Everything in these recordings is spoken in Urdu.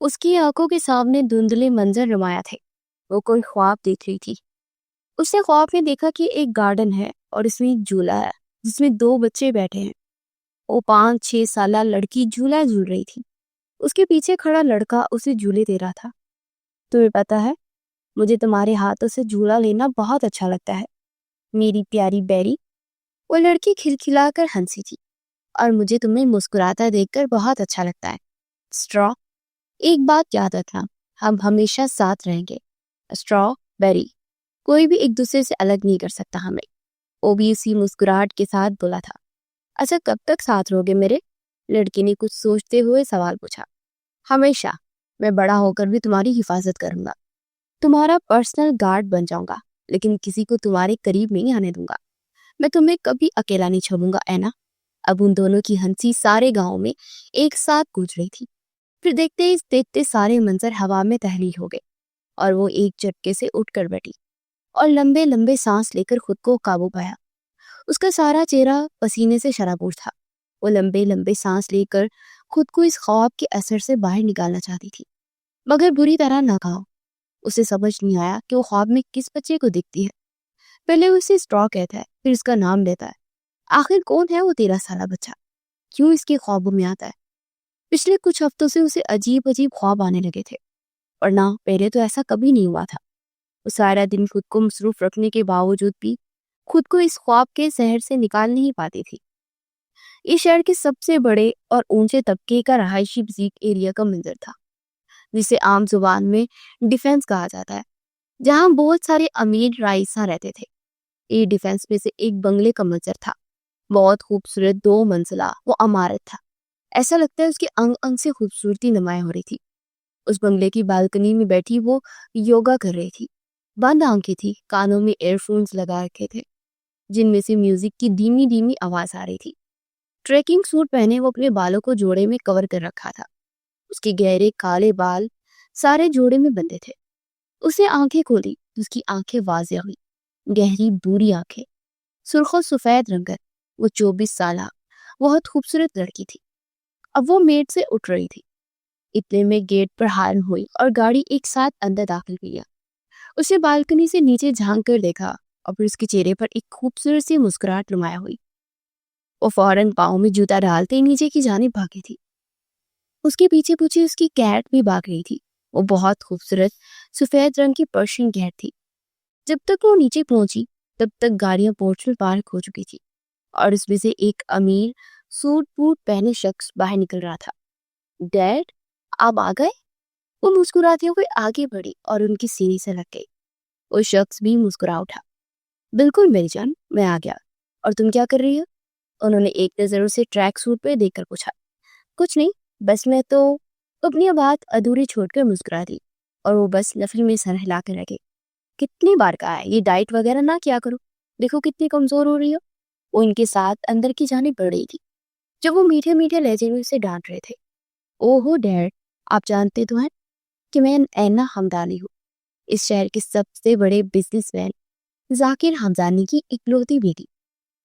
اس کی آنکھوں کے سامنے دھندلے منظر نمایاں تھے۔ وہ کوئی خواب دیکھ رہی تھی۔ اس نے خواب میں دیکھا کہ ایک گارڈن ہے اور اس میں ایک جھولا ہے جس میں 2 بچے بیٹھے ہیں۔ وہ 5-6 سالہ لڑکی جھولا جھول رہی تھی۔ اس کے پیچھے کھڑا لڑکا اسے جھولے دے رہا تھا۔ تمہیں پتا ہے، مجھے تمہارے ہاتھوں سے جھولا لینا بہت اچھا لگتا ہے میری پیاری بیری۔ وہ لڑکی کھلکھلا کر ہنسی تھی۔ اور مجھے تمہیں مسکراتا دیکھ کر بہت اچھا لگتا ہے اسٹرا۔ ایک بات یاد رکھنا، ہم ہمیشہ ساتھ رہیں گے اسٹرا بیری۔ کوئی بھی ایک دوسرے سے الگ نہیں کر سکتا ہمیں۔ وہ بھی اسی مسکراہٹ کے ساتھ بولا تھا۔ اچھا، کب تک ساتھ رہو گے میرے؟ لڑکی نے کچھ سوچتے ہوئے سوال پوچھا۔ ہمیشہ، میں بڑا ہو کر بھی تمہاری حفاظت کروں گا، تمہارا پرسنل گارڈ بن جاؤں گا، لیکن کسی کو تمہارے قریب نہیں آنے دوں گا۔ میں تمہیں کبھی اکیلا نہیں چھوڑوں گا اینا۔ اب ان دونوں کی ہنسی سارے گاؤں میں ایک ساتھ گونج رہی تھی۔ پھر دیکھتے سارے منظر ہوا میں تحلیل ہو گئے اور وہ ایک جھٹکے سے اٹھ کر بیٹھی اور لمبے لمبے سانس لے کر خود کو قابو پایا۔ اس کا سارا چہرہ پسینے سے شرابور تھا۔ وہ لمبے لمبے سانس لے کر خود کو اس خواب کے اثر سے باہر نکالنا چاہتی تھی، مگر بری طرح ناکام۔ اسے سمجھ نہیں آیا کہ وہ خواب میں کس بچے کو دیکھتی ہے۔ پہلے وہ اسے اسٹرا کہتا ہے، پھر اس کا نام لیتا ہے۔ آخر کون ہے وہ 13 سالہ بچہ؟ کیوں اس کے خوابوں میں آتا ہے؟ پچھلے کچھ ہفتوں سے اسے عجیب خواب آنے لگے تھے، اور نہ پہلے تو ایسا کبھی نہیں ہوا تھا۔ وہ سارا دن خود کو مصروف رکھنے کے باوجود بھی خود کو اس خواب کے زہر سے نکال نہیں پاتی تھی۔ یہ شہر کے سب سے بڑے اور اونچے طبقے کا رہائشی بزرگ ایریا کا منظر تھا، جسے عام زبان میں ڈیفنس کہا جاتا ہے، جہاں بہت سارے امیر رئیساں رہتے تھے۔ یہ ڈیفنس میں سے ایک بنگلے کا منظر تھا، بہت خوبصورت 2 منزلہ وہ عمارت تھا۔ ایسا لگتا ہے اس کے انگ انگ سے خوبصورتی نمایاں ہو رہی تھی۔ اس بنگلے کی بالکنی میں بیٹھی وہ یوگا کر رہی تھی۔ بند آنکھیں تھی، کانوں میں ایئر فونز لگا رکھے تھے جن میں سے میوزک کی دھیمی دھیمی آواز آ رہی تھی۔ ٹریکنگ سوٹ پہنے وہ اپنے بالوں کو جوڑے میں کور کر رکھا تھا۔ اس کے گہرے کالے بال سارے جوڑے میں بندھے تھے۔ اسے آنکھیں کھولی تو اس کی آنکھیں واضح ہوئی، گہری بوری آنکھیں، سرخ و سفید رنگت۔ وہ 24 سالہ بہت خوبصورت لڑکی تھی۔ اب وہ میٹ سے اٹھ رہی تھی۔ اتنے میں گیٹ پر ہارن ہوئی اور گاڑی ایک ساتھ اندر داخل کیا۔ اس نے بالکنی سے نیچے جھانک کر دیکھا اور پھر اس کے چہرے پر ایک خوبصورت سی مسکراہٹ نمایاں ہوئی۔ وہ فوراً پاؤں میں جوتا ڈالتے نیچے کی جانب بھاگی تھی۔ اس کے پیچھے پیچھے اس کی کیٹ بھی بھاگ رہی تھی۔ وہ بہت خوبصورت سفید رنگ کی پرشین کیٹ تھی۔ جب تک وہ نیچے پہنچی تب تک گاڑیاں پورچ میں پارک ہو چکی تھی اور اس میں سے ایک امیر سوٹ بوٹ پہنے شخص باہر نکل رہا تھا۔ ڈیڈ، آپ آ گئے؟ وہ مسکراتی ہوئے آگے بڑھی اور ان کی سینے سے لگ گئی۔ وہ شخص بھی مسکرا اٹھا۔ بالکل میری جان، میں آ گیا۔ اور تم کیا کر رہی ہو؟ انہوں نے ایک نظر اسے ٹریک سوٹ پہ دیکھ کر پوچھا۔ کچھ نہیں، بس میں تو اپنی بات ادھوری چھوڑ کر مسکرا دی اور وہ بس نفل میں سر ہلا کر رہ گئی۔ کتنی بار کہا ہے یہ ڈائٹ وغیرہ نہ کیا کرو، دیکھو کتنی کمزور ہو رہی ہو۔ وہ ان کے ساتھ اندر کی جانب بڑھ رہی تھی جب وہ میٹھے میٹھے لہجے میں اسے ڈانٹ رہے تھے۔ اوہو ڈیڈ، آپ جانتے تو ہیں کہ میں اینا حمدانی ہوں، اس شہر کے سب سے بڑے بزنس مین ذاکر حمدانی کی اکلوتی بیٹی،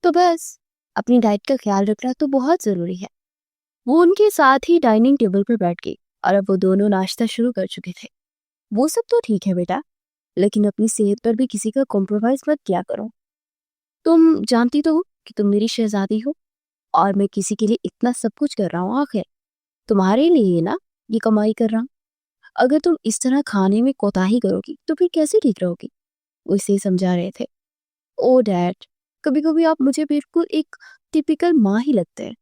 تو بس اپنی ڈائٹ کا خیال رکھنا تو بہت ضروری ہے۔ وہ ان کے ساتھ ہی ڈائننگ ٹیبل پر بیٹھ گئی اور اب وہ دونوں ناشتہ شروع کر چکے تھے۔ وہ سب تو ٹھیک ہے بیٹا، لیکن اپنی صحت پر بھی کسی کا کمپرومائز مت کیا کرو۔ تم جانتی تو ہو کہ تم میری شہزادی ہو اور میں کسی کے لیے اتنا سب کچھ کر رہا ہوں، آخر تمہارے لیے نا یہ کمائی کر رہا ہوں۔ اگر تم اس طرح کھانے میں کوتاہی کرو گی تو پھر کیسے ٹھیک رہو گی؟ وہ اسے سمجھا رہے تھے۔ او ڈیڈ، کبھی کبھی آپ مجھے بالکل ایک ٹپیکل ماں ہی لگتے ہیں،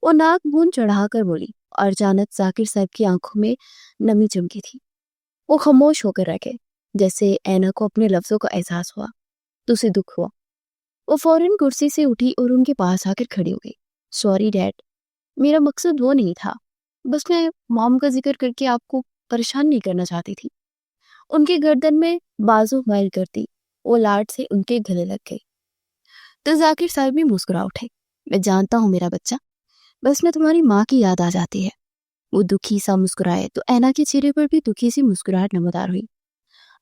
وہ ناک بون چڑھا کر بولی اور اچانک ذاکر صاحب کی آنکھوں میں نمی چمکی تھی۔ وہ خاموش ہو کر رہ گئے، جیسے اینا کو اپنے لفظوں کا احساس ہوا تو اسے دکھ ہوا۔ وہ فوراً کرسی سے اٹھی اور ان کے پاس آ کر کھڑی ہو گئی۔ سوری ڈیڈ، میرا مقصد وہ نہیں تھا، بس میں مام کا ذکر کر کے آپ کو پریشان نہیں کرنا چاہتی تھی۔ ان کے گردن میں بازو مائل کرتی وہ لاڈ سے ان کے گلے لگ گئی تو ذاکر صاحب بھی مسکرا اٹھے۔ میں جانتا ہوں میرا بچہ، بس میں تمہاری ماں کی یاد آ جاتی ہے۔ وہ دکھی سا مسکرائے تو اینا کے چہرے پر بھی دکھی سی مسکراہٹ نمودار ہوئی۔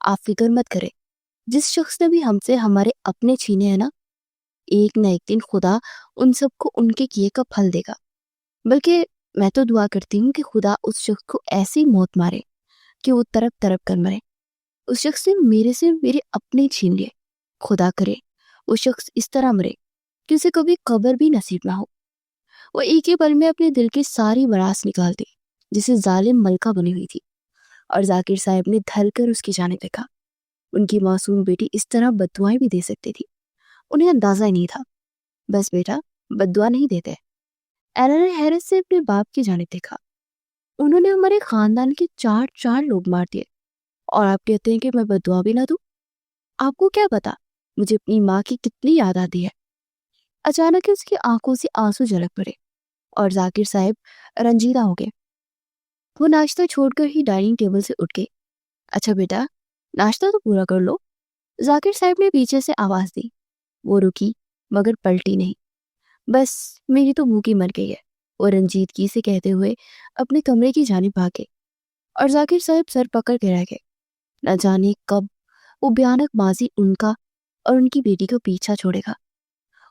آپ فکر مت کرے، جس شخص نے بھی ہم سے ہمارے اپنے چھینے ہیں نا، ایک نہ ایک دن خدا ان سب کو ان کے کیے کا پھل دے گا۔ بلکہ میں تو دعا کرتی ہوں کہ خدا اس شخص کو ایسی موت مارے کہ وہ تڑپ تڑپ کر مرے. اس شخص سے میرے اپنے چھین لیے. خدا کرے وہ شخص اس طرح مرے کہ اسے کبھی قبر بھی نصیب نہ ہو. وہ ایک ہی پل میں اپنے دل کی ساری براس نکال دی جسے ظالم ملکہ بنی ہوئی تھی، اور ذاکر صاحب نے دھل کر اس کی جانب دیکھا. ان کی معصوم بیٹی اس طرح بددعائیں بھی دے سکتی تھی، انہیں اندازہ ہی نہیں تھا. بس بیٹا، بددعا نہیں دیتے. اینا نے حیرت سے اپنے باپ کی جانب دیکھا. انہوں نے ہمارے خاندان کے چار لوگ مار دیے، اور آپ کہتے ہیں کہ میں بددعا بھی نہ دوں؟ آپ کو کیا پتا مجھے اپنی ماں کی کتنی یاد آتی ہے. اچانک اس کی آنکھوں سے آنسو جھلک پڑے اور ذاکر صاحب رنجیدہ ہو گئے. وہ ناشتہ چھوڑ کر ہی ڈائننگ ٹیبل سے اٹھ گئے. اچھا بیٹا، ناشتہ تو پورا کر لو، ذاکر صاحب نے پیچھے سے آواز دی. وہ رکی مگر پلٹی نہیں. بس میری تو بھوکی مر گئی ہے، وہ رنجیدگی سے کہتے ہوئے اپنے کمرے کی جانب بھاگے، اور ذاکر صاحب سر پکڑ کے رہ گئے. نہ جانے کب وہ بھیانک ماضی ان کا اور ان کی بیٹی کو پیچھا چھوڑے گا.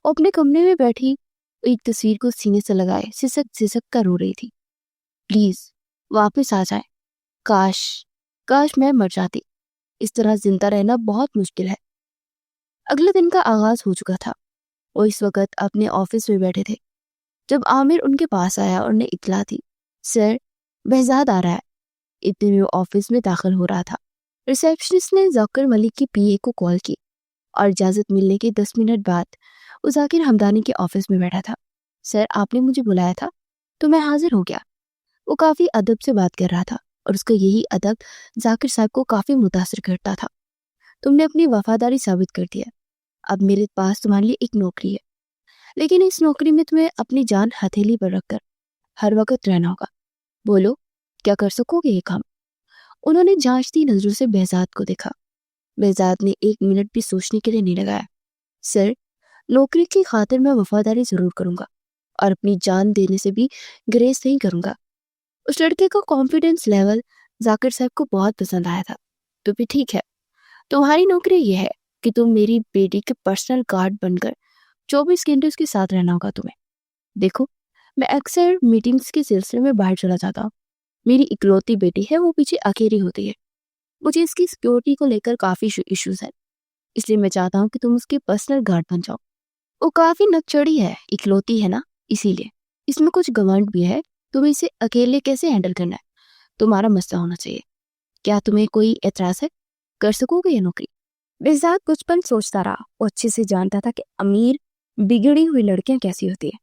وہ اپنے کمرے میں بیٹھی ایک تصویر کو سینے سے لگائے سسک سسک کر رو رہی تھی. پلیز واپس آ جائے. کاش میں مر جاتی. اس طرح زندہ رہنا بہت مشکل ہے. اگلے دن کا آغاز ہو چکا تھا. وہ اس وقت اپنے آفس میں بیٹھے تھے جب عامر ان کے پاس آیا اور انہیں اطلاع دی. سر، بہزاد آ رہا ہے. اتنے میں وہ آفس میں داخل ہو رہا تھا. ریسیپشنسٹ نے ذاکر ملک کی پی اے کو کال کی، اور اجازت ملنے کے 10 منٹ بعد وہ ذاکر ہمدانی کے آفس میں بیٹھا تھا. سر، آپ نے مجھے بلایا تھا تو میں حاضر ہو گیا. وہ کافی ادب سے بات کر رہا تھا، اور اس کا یہی ادب ذاکر صاحب کو کافی متاثر کرتا تھا. تم نے اپنی وفاداری ثابت کر دیا. اب میرے پاس تمہارے لیے ایک نوکری ہے، لیکن اس نوکری میں تمہیں اپنی جان ہتھیلی پر رکھ کر ہر وقت رہنا ہوگا. بولو، کیا کر سکو گے یہ کام؟ انہوں نے جانچتی نظروں سے بہزاد کو دیکھا. بہزاد نے 1 منٹ بھی سوچنے کے لیے نہیں لگایا. سر، نوکری کی خاطر میں وفاداری ضرور کروں گا، اور اپنی جان دینے سے بھی گریز نہیں کروں گا. اس لڑکے کا کانفیڈنس لیول ذاکر صاحب کو بہت پسند آیا تھا. تو بھی ٹھیک ہے، تمہاری نوکری یہ ہے کہ تم میری بیٹی کے پرسنل گارڈ بن کر 24 گھنٹے اس کے ساتھ رہنا ہوگا تمہیں. دیکھو، میں اکثر میٹنگز کے سلسلے میں باہر چلا جاتا ہوں. میری اکلوتی بیٹی ہے، وہ پیچھے اکیلی ہوتی ہے. مجھے اس کی سیکیورٹی کو لے کر کافی ایشوز ہیں، اس لیے میں چاہتا ہوں کہ تم اس کے پرسنل گارڈ بن جاؤ. وہ کافی نکچڑی ہے، اکلوتی ہے نا، اسی لیے اس میں کچھ گوانٹ بھی ہے. تمہیں اسے اکیلے کیسے ہینڈل کرنا ہے تمہارا مسئلہ ہونا چاہیے. کیا تمہیں کوئی اعتراض ہے؟ کر سکو گے یہ نوکری؟ بہزاد کچھ پل سوچتا رہا. وہ اچھے سے جانتا تھا کہ امیر بگڑی ہوئی لڑکیاں کیسی ہوتی ہیں،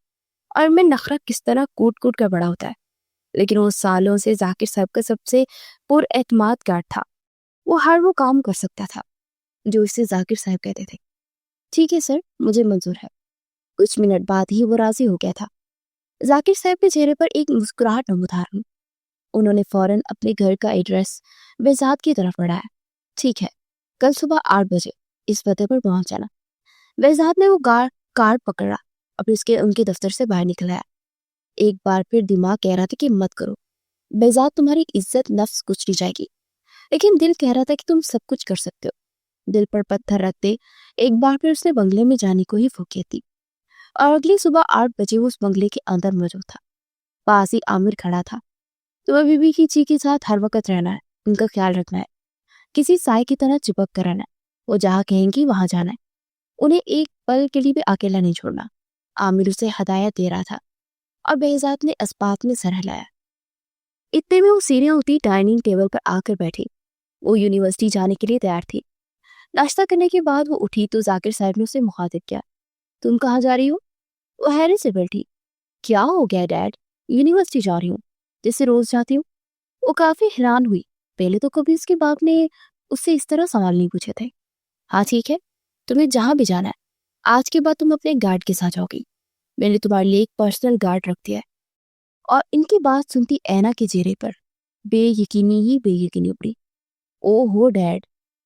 اور میں نخرہ کس طرح کوٹ کوٹ کر بڑا ہوتا ہے. لیکن وہ سالوں سے ذاکر صاحب کا سب سے پر اعتماد گارڈ تھا. وہ ہر وہ کام کر سکتا تھا جو اسے ذاکر صاحب کہتے تھے. ٹھیک ہے سر، مجھے منظور ہے. کچھ منٹ بعد ہی وہ راضی ہو گیا تھا. ذاکر صاحب کے چہرے پر ایک مسکراہٹ نمودار ہوئی. انہوں نے فوراً اپنے گھر کا ایڈریس بہزاد کی طرف بڑھایا. ٹھیک ہے، کل صبح 8 بجے اس پتے پر پہنچ جانا. بہزاد نے وہ کارڈ پکڑا اور ان کے دفتر سے باہر نکل آیا. ایک بار پھر دماغ کہہ رہا تھا کہ مت کرو بہزاد، تمہاری عزت نفس کچھ نہیں جائے گی. لیکن دل کہہ رہا تھا کہ تم سب کچھ کر سکتے ہو. دل پر پتھر رکھتے ایک بار پھر اس نے بنگلے میں جانے کو ہی فوقیت دی، اور اگلی صبح 8 بجے وہ اس بنگلے کے اندر موجود تھا. پاس ہی عامر کھڑا تھا. تمہیں بیوی کی چی کے ساتھ ہر وقت رہنا ہے، ان کا خیال رکھنا ہے، کسی سائے کی طرح چپک کر رہنا ہے. وہ جہاں کہیں گی وہاں جانا ہے، انہیں ایک پل کے لیے بھی اکیلا نہیں چھوڑنا. عامر اسے ہدایت دے رہا تھا، اور بہزاد نے اسبات میں سر ہلایا. اتنے میں وہ سیڑھیاں ہوتی ڈائننگ ٹیبل پر آ کر بیٹھی. وہ یونیورسٹی جانے کے لیے تیار تھی. ناشتہ کرنے کے بعد وہ اٹھی تو ذاکر صاحب نے اسے مخاطب کیا. تم کہاں جا رہی ہو؟ وہ حیرت سے بیٹھی. کیا ہو گیا ڈیڈ؟ یونیورسٹی جا رہی ہوں، جیسے روز جاتی ہوں. وہ کافی حیران ہوئی. پہلے تو کبھی اس کے باپ نے اس سے اس طرح سوال نہیں پوچھے تھے. ہاں ٹھیک ہے، تمہیں جہاں بھی جانا ہے. آج کے بعد تم اپنے گارڈ کے ساتھ جاؤ گی. میں نے تمہارے لیے ایک پرسنل گارڈ رکھ دیا ہے. اور ان کی بات سنتی اینا کے چہرے پر بے یقینی اپڑی. او ہو ڈیڈ،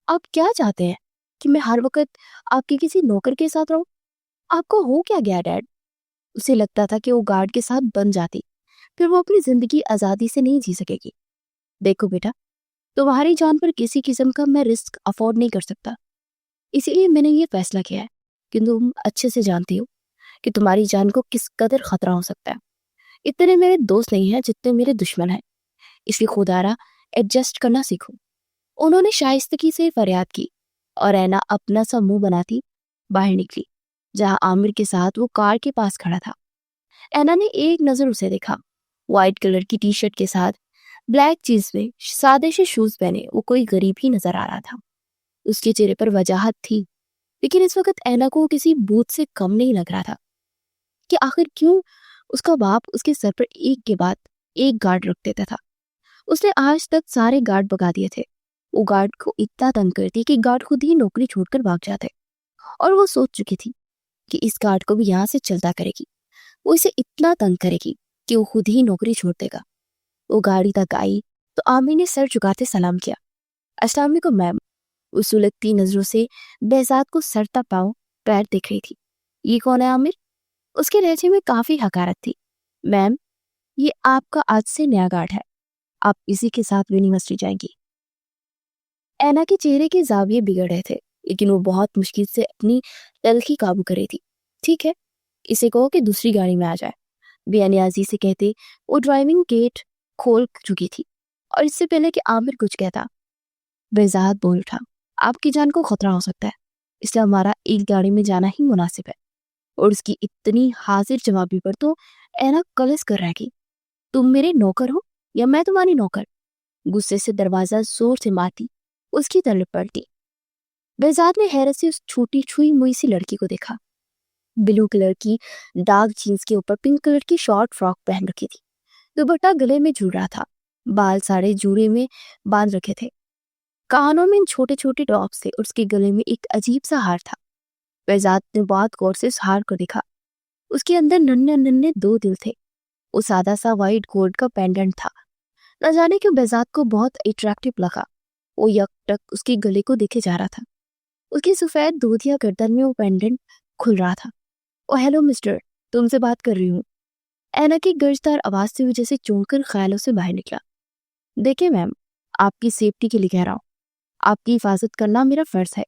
آپ کیا چاہتے ہیں کہ میں ہر وقت آپ کے کسی نوکر کے ساتھ رہوں؟ آپ کو ہو کیا گیا ڈیڈ؟ اسے لگتا تھا کہ وہ گارڈ کے ساتھ بن جاتی پھر وہ اپنی زندگی آزادی سے نہیں جی سکے گی. دیکھو بیٹا، تمہاری جان پر کسی قسم کا میں رسک افورڈ نہیں کر سکتا. اسی لیے میں نے یہ فیصلہ کیا ہے کہ تم اچھے سے جانتی ہو کہ تمہاری جان کو کس قدر خطرہ ہو سکتا ہے. اتنے میرے دوست نہیں ہیں جتنے میرے دشمن ہیں، اس لیے خدارا ایڈجسٹ کرنا سیکھو۔ انہوں نے شائستگی سے فریاد کی اور اینا اپنا سا منہ بناتی باہر نکلی جہاں عامر کے ساتھ وہ کار کے پاس کھڑا تھا۔ اینا نے ایک نظر اسے دیکھا، وائٹ کلر کی ٹی شرٹ کے ساتھ بلیک چیز میں سادے سے شوز پہنے وہ کوئی غریب ہی نظر آ رہا تھا۔ اس کے چہرے پر وجاہت تھی، لیکن اس وقت اینا کو کسی بوت سے کم نہیں لگ رہا تھا کہ آخر کیوں اس کا باپ اس کے سر پر ایک کے بعد ایک گارڈ رکھ دیتا تھا۔ اس نے آج تک سارے گارڈ بگا دیے تھے، وہ گارڈ کو اتنا تنگ کرتی کہ گارڈ خود ہی نوکری چھوڑ کر بھاگ جاتے، اور وہ سوچ چکی تھی کہ اس گارڈ کو بھی یہاں سے چلتا کرے گی، وہ اسے اتنا تنگ کرے گی کہ وہ خود ہی نوکری چھوڑ دے گا۔ وہ گاڑی تک آئی تو عامر نے سر جھکاتے سلام کیا۔ السلام علیکم میم۔ وہ سلگتی نظروں سے بہزاد کو سر تا پاؤں پیر دیکھ رہی تھی۔ یہ کون ہے عامر؟ اس کے لہجے میں کافی حقارت تھی۔ میم، یہ آپ کا آج سے نیا گارڈ ہے، آپ اسی کے ساتھ یونیورسٹی جائیں گی۔ اینا کے چہرے کے زاویے بگڑ رہے تھے، لیکن وہ بہت مشکل سے اپنی تلخی قابو کر رہی تھی۔ ٹھیک ہے، اسے کہو کہ دوسری گاڑی میں آ جائے، بے نیازی سے کہتے وہ ڈرائیونگ گیٹ کھول چکی تھی، اور اس سے پہلے کہ عامر کچھ کہتا بہزاد بول اٹھا، آپ کی جان کو خطرہ ہو سکتا ہے، اس لیے ہمارا ایک گاڑی میں جانا ہی مناسب ہے۔ اور اس کی اتنی حاضر جوابی پر تو اینا کلس کر رہ گئی۔ تم میرے نوکر ہو یا میں تمہاری نوکر؟ غصے سے دروازہ زور سے مارتی اس کی طرف پلٹی۔ بہزاد نے حیرت سے اس چھوٹی چھوئی موئی سی لڑکی کو دیکھا۔ بلو کلر کی ڈارک جینز کے اوپر پنک کلر کی شارٹ فراک پہن رکھی تھی، دوپٹہ گلے میں جھول رہا تھا، بال ساڑے جوڑے میں باندھ رکھے تھے، کانوں میں چھوٹے چھوٹے ڈراپس تھے، اور اس کے گلے میں ایک عجیب سا ہار تھا۔ بہزاد نے بہت غور سے اس ہار کو دیکھا، اس کے اندر ننھے ننھے دو دل تھے۔ وہ سادہ سا وائٹ گولڈ کا پینڈنٹ تھا، نہ جانے کیوں بہزاد کو بہت اٹریکٹیو لگا۔ وہ یک ٹک اس کے گلے کو دیکھے جا رہا تھا، اس کی سفید دودھیا گردن میں وہ پینڈنٹ کھل رہا تھا۔ او ہیلو مسٹر، تم سے بات کر رہی ہوں، اینا کی گرجدار آواز سے وجہ سے چونک کر خیالوں سے باہر نکلا۔ دیکھیں میم، آپ کی سیفٹی کے لیے کہہ رہا ہوں، آپ کی حفاظت کرنا میرا فرض ہے۔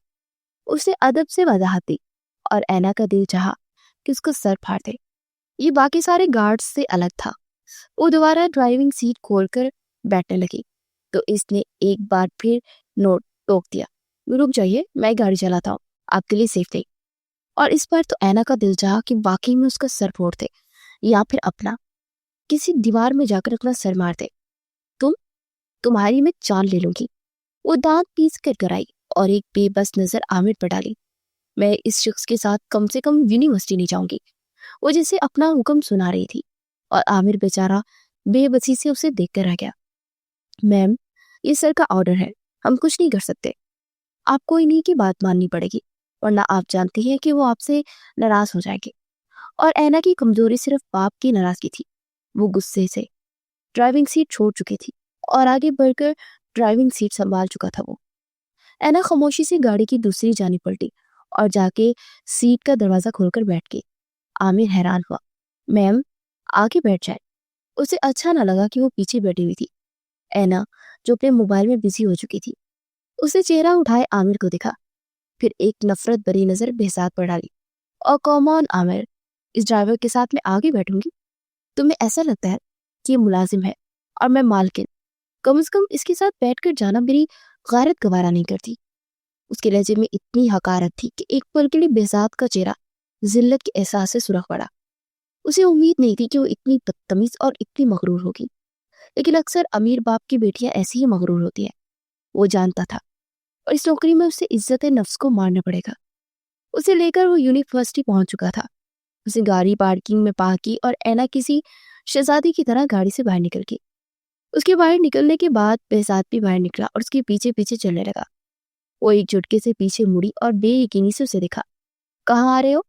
اس نے ادب سے وضاحت دی، اور اینا کا دل چاہا کہ اس کو سر پھاڑ دے۔ یہ باقی سارے گارڈز سے الگ تھا۔ وہ دوبارہ ڈرائیونگ سیٹ کھول کر بیٹھنے لگی تو اس نے ایک بار پھر نوٹ ٹوک دیا، رک جائیے، میں گاڑی چلاتا ہوں، آپ کے لیے سیف نہیں۔ اور اس بار تو اینا کا دل چاہا کہ واقعی میں اس کا سر پھوڑ دے، یا پھر اپنا کسی دیوار میں جا کر اپنا سر مار دے۔ تمہاری میں جان لے لوں گی۔ وہ دانت پیس کر کرائی اور ایک بے بس نظر عامر پر ڈالی۔ میں اس شخص کے ساتھ کم سے کم یونیورسٹی نہیں جاؤں گی، وہ جسے اپنا حکم سنا رہی تھی، اور عامر بیچارہ بے بسی سے اسے دیکھ کر رہ گیا۔ میم، یہ سر کا آرڈر ہے، ہم کچھ نہیں کر سکتے، آپ کو انہی کی بات ماننی پڑے گی، ورنہ آپ جانتی ہیں کہ وہ آپ سے ناراض ہو جائے گے۔ اور اینا کی کمزوری صرف باپ کی ناراضگی تھی۔ وہ غصے سے ڈرائیونگ سیٹ چھوڑ چکی تھی اور آگے بڑھ کر ڈرائیونگ سیٹ سنبھال چکا تھا۔ وہ اینا خاموشی سے گاڑی کی دوسری جانب پلٹی اور جا کے سیٹ کا دروازہ کھول کر بیٹھ گئی۔ عامر حیران ہوا۔ میم، آگے بیٹھ جائے۔ اسے اچھا نہ لگا کہ وہ پیچھے بیٹھی ہوئی تھی۔ اینا جو اپنے موبائل میں بزی ہو چکی تھی، اسے چہرہ اٹھائے عامر کو دیکھا، پھر ایک نفرت بھری نظر بہزاد پر ڈالی۔ اور کام آن عامر، اس ڈرائیور کے ساتھ میں آگے بیٹھوں گی؟ تمہیں ایسا لگتا ہے کہ یہ ملازم ہے اور میں مالکن؟ کم از کم اس کے ساتھ بیٹھ کر جانا میری غیرت گوارا نہیں کرتی۔ اس کے لہجے میں اتنی حقارت تھی کہ ایک پل کے لیے بہزاد کا چہرہ ذلت کے احساس سے سرخ پڑا۔ اسے امید نہیں تھی کہ وہ اتنی بدتمیز اور اتنی مغرور ہوگی، لیکن اکثر امیر باپ کی بیٹیاں ایسی ہی مغرور ہوتی ہیں۔ وہ جانتا تھا، اور اس نوکری میں اسے عزت نفس کو مارنا پڑے گا۔ اسے لے کر وہ یونیورسٹی پہنچ چکا تھا۔ اسے گاڑی پارکنگ میں پارک کی اور اینا کسی شہزادی کی طرح گاڑی سے باہر نکل گئی۔ اس کے باہر نکلنے کے بعد بہزاد بھی باہر نکلا اور اس کے پیچھے پیچھے چلنے لگا۔ وہ ایک جھٹکے سے پیچھے مڑی اور بے یقینی سے اسے دیکھا۔ کہاں آ رہے ہو؟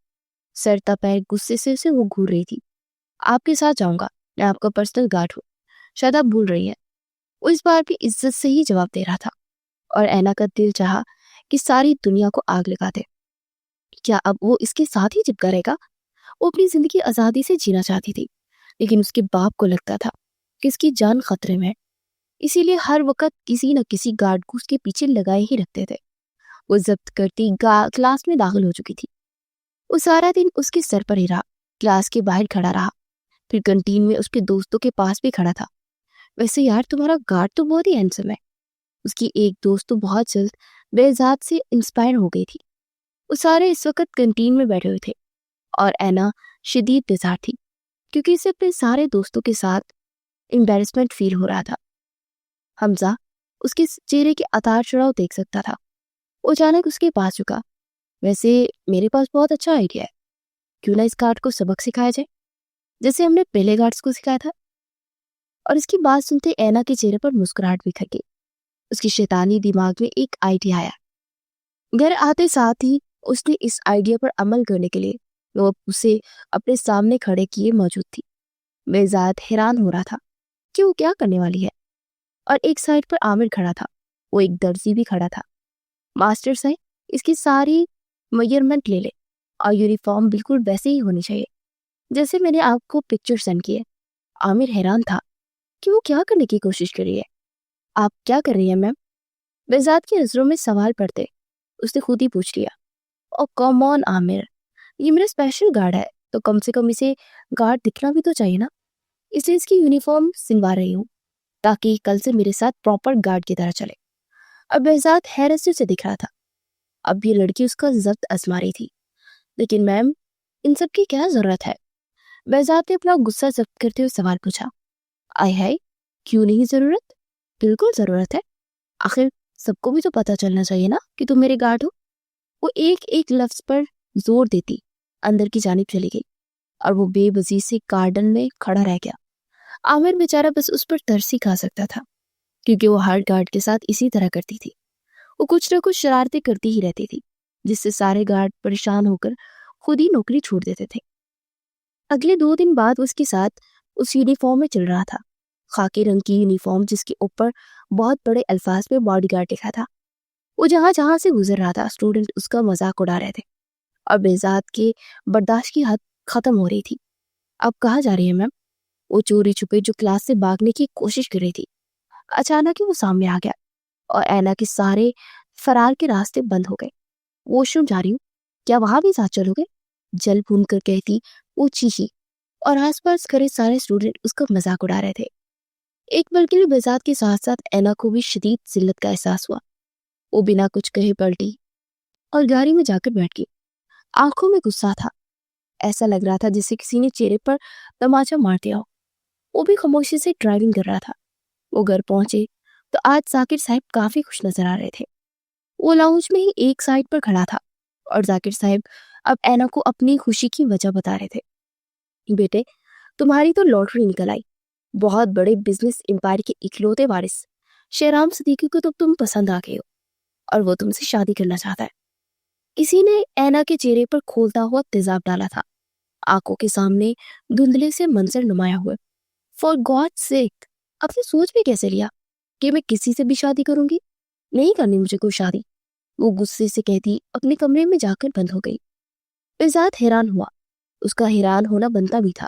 سر تپیر غصے سے اسے وہ گھور رہی تھی۔ آپ کے ساتھ جاؤں گا، میں آپ کا پرسنل گارڈ ہوں، شاید آپ بھول رہی ہیں۔ وہ اس بار بھی عزت سے ہی جواب دے رہا تھا، اور اینا کا دل چاہا کہ ساری دنیا کو آگ لگا دے۔ کیا اب وہ اس کے ساتھ ہی چپکا رہے گا؟ وہ اپنی زندگی آزادی سے جینا چاہتی تھی، لیکن اس کے باپ کو لگتا تھا کہ اس کی جان خطرے میں ہے، اسی لیے ہر وقت کسی نہ کسی گارڈ کو اس کے پیچھے لگائے ہی رکھتے تھے۔ وہ ضبط کرتی کلاس میں داخل ہو چکی تھی۔ وہ سارا دن اس کے سر پر ہی رہا، کلاس کے باہر کھڑا رہا، پھر کنٹین میں اس کے دوستوں کے پاس بھی کھڑا تھا. ویسے یار تمہارا گارڈ تو بہت ہی ہینڈسم ہے. اس کی ایک دوست تو بہت جلد بہزاد سے انسپائر ہو گئی تھی. وہ سارے اس وقت کنٹین میں بیٹھے ہوئے تھے اور اینا شدید بیزار تھی کیونکہ اسے اپنے سارے دوستوں کے ساتھ امبیرسمنٹ فیل ہو رہا تھا. حمزہ اس کے چہرے کے اتار چڑھاؤ دیکھ سکتا تھا. وہ اچانک اس کے پاس جھکا. ویسے میرے پاس بہت اچھا آئیڈیا ہے, کیوں نہ اس گارڈ کو سبق سکھایا جائے جیسے ہم نے پہلے گارڈز کو سکھایا تھا. اور اس کی بات سنتے اینا کے چہرے پر مسکراہٹ بکھر گئی. اس کی شیطانی دماغ میں ایک آئیڈیا آیا. گھر آتے ساتھ ہی اس نے اس آئیڈیا پر عمل کرنے کے لیے وہ اسے اپنے سامنے کھڑے کیے موجود تھی. بہزاد حیران ہو رہا تھا کہ وہ کیا کرنے والی ہے, اور ایک سائڈ پر عامر کھڑا تھا. وہ ایک درزی بھی کھڑا تھا. ماسٹر صاحب اس کی ساری میئرمنٹ لے لے اور یونیفارم بالکل ویسے ہی ہونی چاہیے جیسے میں نے آپ کو پکچر سینڈ کی ہے. عامر حیران تھا کہ وہ کیا کرنے کی کوشش کر رہی ہے. آپ کیا کر رہی ہیں میم؟ بہزاد کی نظروں میں سوال پڑتے اس نے خود ہی پوچھ لیا. او کم آن عامر, یہ میرا اسپیشل گارڈ ہے تو کم سے کم اسے گارڈ دکھنا بھی تو چاہیے نا, اس لیے اس کی یونیفارم سلوا رہی ہوں تاکہ کل سے میرے ساتھ پراپر گارڈ کی طرح چلے. اب بہزاد حیرت سے اسے دکھ رہا تھا. اب یہ لڑکی اس کا ضبط آزما رہی تھی. لیکن میم ان سب کی کیا ضرورت ہے؟ بہزاد نے اپنا غصہ ضبط کرتے ہوئے سوال پوچھا. آئے ہائے, کیوں نہیں ضرورت؟ بالکل ضرورت ہے. آخر سب کو بھی تو پتہ چلنا چاہیے نا کہ تم میرے گارڈ ہو. وہ ایک ایک لفظ پر زور دیتی اندر کی جانب چلی گئی اور وہ بے بسی سے گارڈن میں کھڑا رہ گیا. عامر بیچارہ بس اس پر ترس ہی کھا سکتا تھا کیونکہ وہ ہر گارڈ کے ساتھ اسی طرح کرتی تھی. وہ کچھ نہ کچھ شرارتیں کرتی ہی رہتی تھی جس سے سارے گارڈ پریشان ہو کر خود ہی نوکری چھوڑ دیتے تھے. اگلے 2 دن بعد اس کے ساتھ اس یونیفارم میں چل رہا تھا. خاکی رنگ کی یونیفارم جس کے اوپر بہت بڑے الفاظ میں باڈی گارڈ لکھا تھا. وہ جہاں جہاں سے گزر رہا تھا اسٹوڈنٹ اس کا مذاق اڑا رہے تھے اور بہزاد کے برداشت کی حد ختم ہو رہی تھی. اب کہاں جا رہی ہے میم؟ وہ چوری چھپے جو کلاس سے بھاگنے کی کوشش کر رہی تھی. اچانک ہی وہ سامنے آ گیا اور اینا کے سارے فرار کے راستے بند ہو گئے. واش روم جا رہی ہوں, کیا وہاں بھی ساتھ چلو گے؟ جل بھون کر کہتی وہ چیخی اور آس پاس کھڑے سارے اسٹوڈنٹ اس کا مذاق اڑا رہے تھے. ایک پل کے لیے بہزاد کے ساتھ ساتھ اینا کو بھی شدید ذلت کا احساس ہوا. وہ بنا کچھ کہے پلٹی اور گاڑی میں جا کر بیٹھ گئی. آنکھوں میں غصہ تھا, ایسا لگ رہا تھا جسے کسی نے چہرے پر تماچا مار دیا ہو. وہ بھی خاموشی سے ڈرائیونگ کر رہا تھا. وہ گھر پہنچے تو آج ذاکر صاحب کافی خوش نظر آ رہے تھے. وہ لاؤنج میں ہی ایک سائڈ پر کھڑا تھا اور ذاکر صاحب اب اینا کو اپنی خوشی کی وجہ بتا رہے تھے. بیٹے تمہاری تو لاٹری نکل آئی. بہت بڑے بزنس امپائر کے اکلوتے وارث شہرام صدیقی کو تو تم پسند آ گئے ہو اور وہ تم سے شادی کرنا چاہتا ہے. کسی نے اینا کے چہرے پر کھولتا ہوا تیزاب ڈالا تھا. آنکھوں کے سامنے دھندلے سے منظر نمایاں ہوئے. فار گاڈ سیک, اب نے سوچ بھی کیسے لیا کہ میں کسی سے بھی شادی کروں گی؟ نہیں کرنی مجھے کوئی شادی. وہ غصے سے کہتی اپنے کمرے میں جا کر بند ہو گئی. بہزاد حیران ہوا. اس کا حیران ہونا بنتا بھی تھا.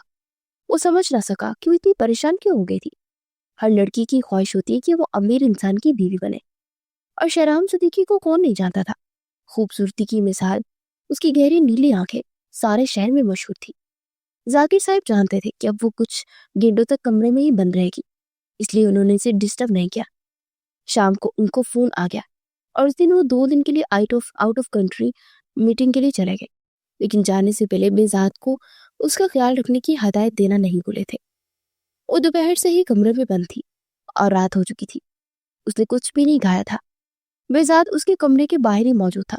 وہ سمجھ نہ سکا کہ وہ اتنی پریشان کیوں ہو گئی تھی. ہر لڑکی کی خواہش ہوتی ہے کہ وہ امیر انسان کی بیوی بنے, اور شہرام صدیقی کو کون نہیں جانتا تھا. خوبصورتی کی مثال اس کی گہری نیلی آنکھیں سارے شہر میں مشہور تھی. ذاکر صاحب جانتے تھے کہ اب وہ کچھ گھنٹوں تک کمرے میں ہی بند رہے گی, اس لیے انہوں نے اسے ڈسٹرب نہیں کیا. شام کو ان کو فون آ گیا اور اس دن وہ 2 دن کے لیے آؤٹ آف کنٹری میٹنگ کے لیے چلے گئے. لیکن جانے سے پہلے بہزاد کو اس کا خیال رکھنے کی ہدایت دینا نہیں بھولے تھے. وہ دوپہر سے ہی کمرے میں بند تھی اور رات ہو چکی تھی. اس نے کچھ بھی نہیں کھایا تھا. بہزاد اس کے کمرے کے باہر ہی موجود تھا.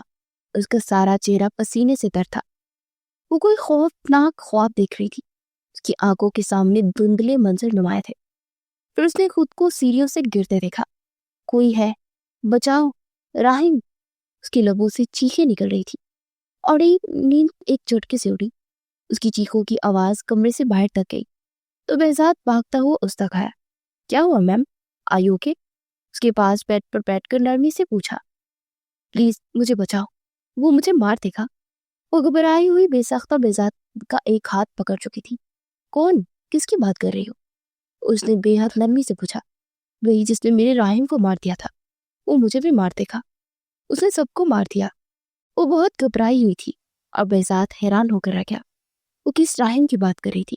اس کا سارا چہرہ پسینے سے تر تھا. وہ کوئی خوفناک خواب دیکھ رہی تھی. اس کی آنکھوں کے سامنے دھندلے منظر نمایاں تھے. پھر اس نے خود کو سیڑھیوں سے گرتے دیکھا. کوئی ہے, بچاؤ, راہم. اس کے لبوں سے چیخیں نکل رہی تھی اور نیند ایک جھٹکے سے اڑی. اس کی چیخوں کی آواز کمرے سے باہر تک گئی تو بہزاد بھاگتا ہوا اس تک آیا. کیا ہوا میم, آئی اوکے؟ اس کے پاس بیڈ پر بیٹھ کر نرمی سے پوچھا. پلیز مجھے بچاؤ, وہ مجھے مار دے گا. وہ گھبرائی ہوئی بے ساختہ بہزاد کا ایک ہاتھ پکڑ چکی تھی. کون, کس کی بات کر رہی ہو؟ اس نے بے حد نرمی سے پوچھا. وہی جس نے میرے راہم کو مار دیا تھا, وہ مجھے بھی مار دے گا. اس نے سب کو مار دیا. وہ بہت گھبرائی ہوئی تھی اور بہزاد حیران ہو کر رہ گیا. وہ کس راہم کی بات کر رہی تھی؟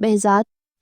behzad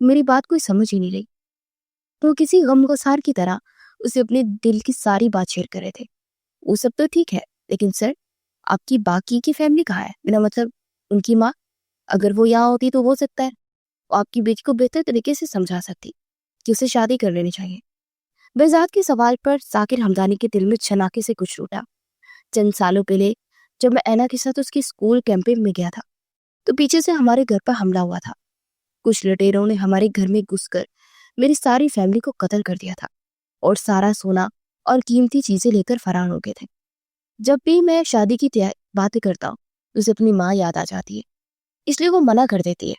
میری بات کوئی سمجھ ہی نہیں رہی۔ وہ کسی غمگسار کی طرح اسے اپنے دل کی ساری بات شیئر کر رہے تھے۔ وہ سب تو ٹھیک ہے، لیکن سر آپ کی باقی کی فیملی کہاں ہے؟ میرا مطلب ان کی ماں، اگر وہ یہاں ہوتی تو ہو سکتا ہے وہ آپ کی بیٹی کو بہتر طریقے سے سمجھا سکتی کہ اسے شادی کر لینی چاہیے۔ بہزاد کے سوال پر ذاکر حمدانی کے دل میں چھناکے سے کچھ ٹوٹا۔ چند سالوں پہلے جب میں اینا کے ساتھ اس کی اسکول کیمپنگ میں گیا تھا تو پیچھے سے ہمارے گھر پر حملہ ہوا تھا۔ کچھ لٹیروں نے ہمارے گھر میں گھس کر میری ساری فیملی کو قتل کر دیا تھا اور سارا سونا اور قیمتی چیزیں لے کر فرار ہو گئے تھے۔ جب بھی میں شادی کی باتیں کرتا ہوں تو اسے اپنی ماں یاد آ جاتی ہے، اس لیے وہ منع کر دیتی ہے۔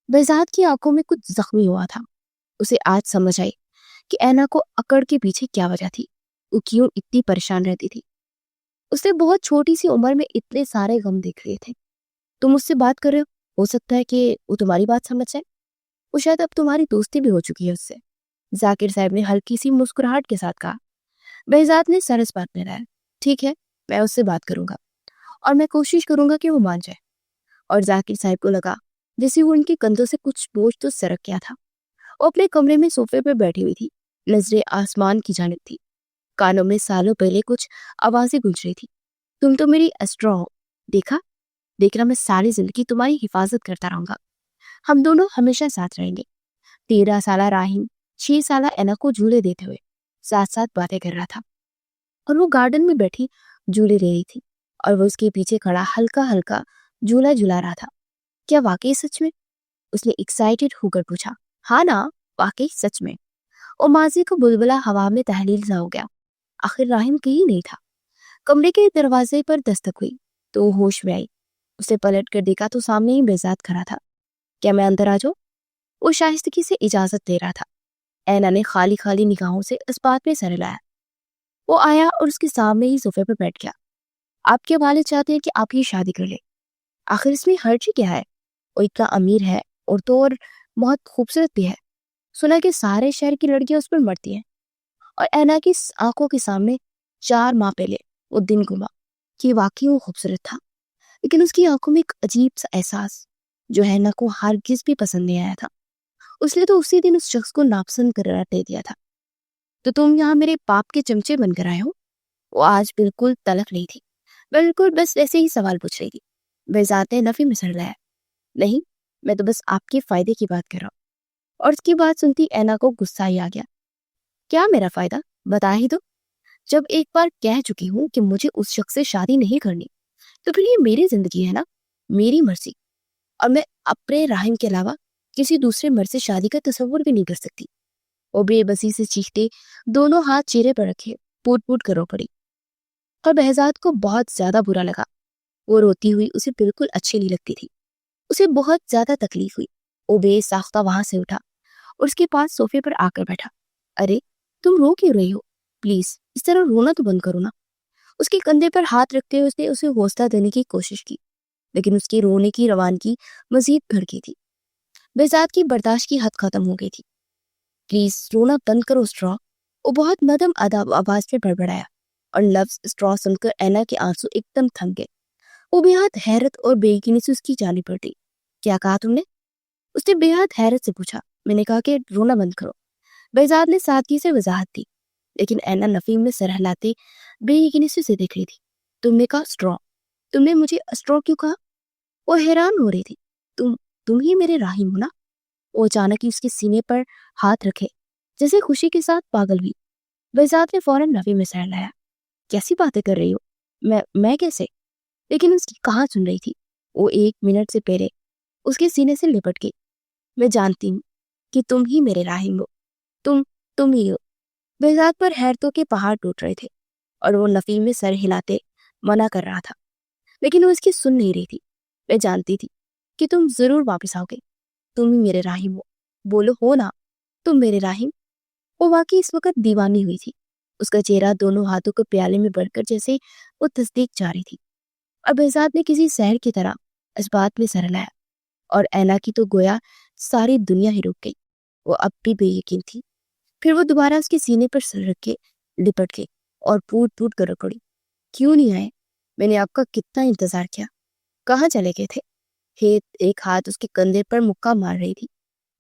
بہزاد کی آنکھوں میں کچھ زخمی ہوا تھا۔ اسے آج سمجھ آئی کہ اینا کو اکڑ کے پیچھے کیا وجہ تھی، وہ کیوں اتنی پریشان رہتی تھی۔ اس نے بہت چھوٹی سی عمر میں اتنے سارے غم دیکھ لیے تھے۔ تم اس سے بات کر رہے ہو سکتا ہے کہ وہ تمہاری بات سمجھ جائے، وہ شاید اب تمہاری دوستی بھی ہو چکی ہے اس سے، ذاکر صاحب نے ہلکی سی مسکراہٹ کے ساتھ کہا۔ بہزاد نے سر اس بات میں لایا، ٹھیک ہے میں اس سے بات کروں گا اور میں کوشش کروں گا کہ وہ مان جائے۔ اور ذاکر صاحب کو لگا جیسے وہ ان کے کندھوں سے کچھ بوجھ تو سرک گیا تھا۔ وہ اپنے کمرے میں صوفے پہ بیٹھی ہوئی تھی، نظریں آسمان کی جانب تھی، کانوں میں سالوں پہلے کچھ آوازیں گونج رہی تھی۔ تم تو میری اسٹرا ہو، دیکھنا میں ساری زندگی تمہاری حفاظت کرتا رہوں گا، ہم دونوں ہمیشہ ساتھ رہیں گے۔ 13 سالہ راہیم 6 سالہ اینا کو جھولے دیتے ہوئے ساتھ ساتھ باتیں کر رہا تھا، اور وہ گارڈن میں بیٹھی جھولے لے رہی تھی اور وہ اس کے پیچھے کھڑا ہلکا ہلکا جھولا جھلا رہا تھا۔ کیا واقعی سچ میں؟ اس نے ایکسائٹڈ ہو کر پوچھا۔ ہاں نا، واقعی سچ میں۔ اور ماضی کو بلبلا ہوا میں تحلیل سا ہو گیا۔ آخر راہیم کہیں نہیں تھا۔ کمرے کے دروازے پر دستک ہوئی تو وہ ہوش میں آئی۔ اسے پلٹ کر دیکھا تو سامنے ہی بہزاد کھڑا تھا۔ کیا میں اندر آ جاؤں؟ وہ شائستگی سے اجازت دے رہا تھا۔ اینا نے خالی خالی نگاہوں سے اس بات میں سر ہلایا۔ وہ آیا اور اس کے سامنے ہی صوفے پہ بیٹھ گیا۔ آپ کے والد چاہتے ہیں کہ آپ یہ شادی کر لیں، آخر اس میں حرج کیا ہے؟ وہ اتنا امیر ہے اور تو اور بہت خوبصورت بھی ہے، سنا کہ سارے شہر کی لڑکیاں اس پر مرتی ہیں۔ اور اینا کی آنکھوں کے سامنے 4 ماہ پہلے وہ دن گما کہ واقعی وہ خوبصورت تھا، لیکن اس کی آنکھوں میں ایک عجیب سا احساس جو اینا کو ہرگز بھی پسند نہیں آیا تھا۔ اس نے تو اسی دن اس شخص کو ناپسند قرار دے دیا تھا۔ تو تم یہاں میرے باپ کے چمچے بن کر آئے ہو؟ وہ آج بالکل تلخ نہیں تھی، بالکل بس ویسے ہی سوال پوچھ رہی تھی۔ بہزاد نے نفی میں سر لایا۔ نہیں، میں تو بس آپ کے فائدے کی بات کر رہا ہوں۔ اور اس کی بات سنتی اینا کو غصہ ہی آ گیا۔ کیا میرا فائدہ؟ بتا ہی دو۔ جب ایک بار کہہ چکی ہوں کہ مجھے اس شخص سے شادی نہیں کرنی تو پھر یہ میری زندگی ہے نا، میری مرضی، اور میں اپنے راہیم کے علاوہ کسی دوسرے مرد سے شادی کا تصور بھی نہیں کر سکتی۔ وہ بے بسی سے چیختے دونوں ہاتھ چہرے پر رکھے پوٹ پوٹ کر رو پڑی، اور بہزاد کو بہت زیادہ برا لگا۔ وہ روتی ہوئی اسے بالکل اچھی نہیں لگتی تھی، اسے بہت زیادہ تکلیف ہوئی۔ وہ بے ساختہ وہاں سے اٹھا اور اس کے پاس صوفے پر آ کر بیٹھا۔ ارے تم رو کیوں رہی ہو؟ پلیز اس طرح رونا تو بند کرو نا۔ اس کے کندھے پر ہاتھ رکھتے ہوئے اس نے اسے حوصلہ دینے کی کوشش کی، لیکن اس کی رونے کی روانگی مزید بھڑکی تھی۔ بہزاد کی برداشت کی حد ختم ہو گئی تھی۔ پلیز رونا بند کرو اسٹرا، وہ بہت مدھم آواز میں بڑبڑایا، اور لفظ اسٹرا سن کر اینا کے آنسو ایک دم تھم گئے۔ وہ بے حد حیرت اور بے یقینی سے اس کی جانب بڑھی۔ کیا کہا تم نے؟ اس نے بے حد حیرت سے پوچھا۔ میں نے کہا کہ رونا بند کرو، بہزاد نے سادگی سے وضاحت دی، لیکن اینا نفی میں سر ہلاتے بے یقینی سے اسے دیکھ رہی تھی۔ تم نے کہا اسٹرا؟ تم نے مجھے اسٹرا کیوں کہا؟ وہ حیران ہو رہی تھی۔ تم ہی میرے راہیم ہو نا؟ وہ اچانک ہی اس کے سینے پر ہاتھ رکھے جیسے خوشی کے ساتھ پاگل ہوئی۔ بہزاد نے فوراً نفی میں سر لایا۔ کیسی باتیں کر رہی ہو؟ میں کیسے؟ لیکن اس کی کہاں سن رہی تھی۔ وہ 1 منٹ سے پہلے اس کے سینے سے لپٹ گئی۔ میں جانتی ہوں کہ تم ہی میرے راہیم ہو، تم ہی ہو۔ بہزاد پر حیرتوں کے پہاڑ ٹوٹ رہے تھے اور وہ نفی میں سر ہلاتے منع کر رہا تھا، لیکن وہ اس کی سن نہیں رہی تھی۔ میں جانتی تھی کہ تم ضرور واپس آؤ گے، تم ہی میرے راہیم ہو، بولو ہو نا تم میرے راہیم۔ وہ واقعی اس وقت دیوانی ہوئی تھی۔ اس کا چہرہ دونوں ہاتھوں کو پیالے میں بڑھ کر جیسے وہ تصدیق چاہ رہی تھی، اور بہزاد نے کسی سحر کی طرح اس بات میں سر لایا، اور اینا کی تو گویا ساری دنیا ہی رک گئی۔ وہ اب بھی بے یقین تھی۔ پھر وہ دوبارہ اس کے سینے پر سر رکھ کے لپٹ گئی اور پوٹ پوٹ کر رکڑی۔ کیوں نہیں آئے؟ میں نے آپ کا کتنا انتظار کیا، کہاں چلے گئے تھے؟ ایک ہاتھ اس کے کندھے پر مکہ مار رہی تھی۔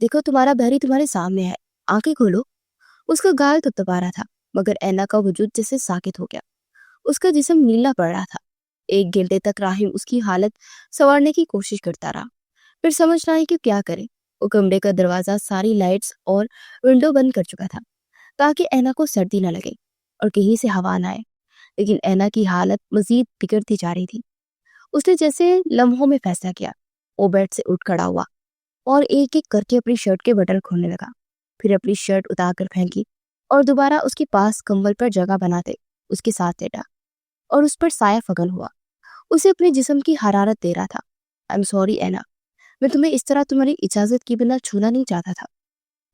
دیکھو تمہارا بحری تمہارے سامنے ہے، آنکھیں کھولو۔ اس کا گال تپتپا رہا تھا مگر اینا کا وجود جیسے ساکت ہو گیا، اس کا جسم نیلا پڑ رہا تھا۔ ایک گھنٹے تک راہم اس کی حالت سنوارنے کی کوشش کرتا رہا، پھر سمجھ نہ آئی کہ کیا کرے۔ وہ کمرے کا دروازہ، ساری لائٹس اور ونڈو بند کر چکا تھا تاکہ اینا کو سردی نہ لگے اور کہیں سے ہوا نہ آئے، لیکن اینا کی حالت مزید بگڑتی جا رہی تھی۔ اس نے جیسے لمحوں میں فیصلہ کیا، وہ بیڈ سے اٹھ کھڑا ہوا اور ایک ایک کر کے اپنی شرٹ کے بٹن کھولنے لگا، پھر اپنی شرٹ اتار کر پھینکی اور دوبارہ اس کے پاس کمبل پر جگہ بناتے اس کے ساتھ لیٹا اور اس پر سایہ فگن ہوا، اسے اپنے جسم کی حرارت دے رہا تھا۔ I'm sorry اینا، میں تمہیں اس طرح تمہاری اجازت کی بنا چھونا نہیں چاہتا تھا،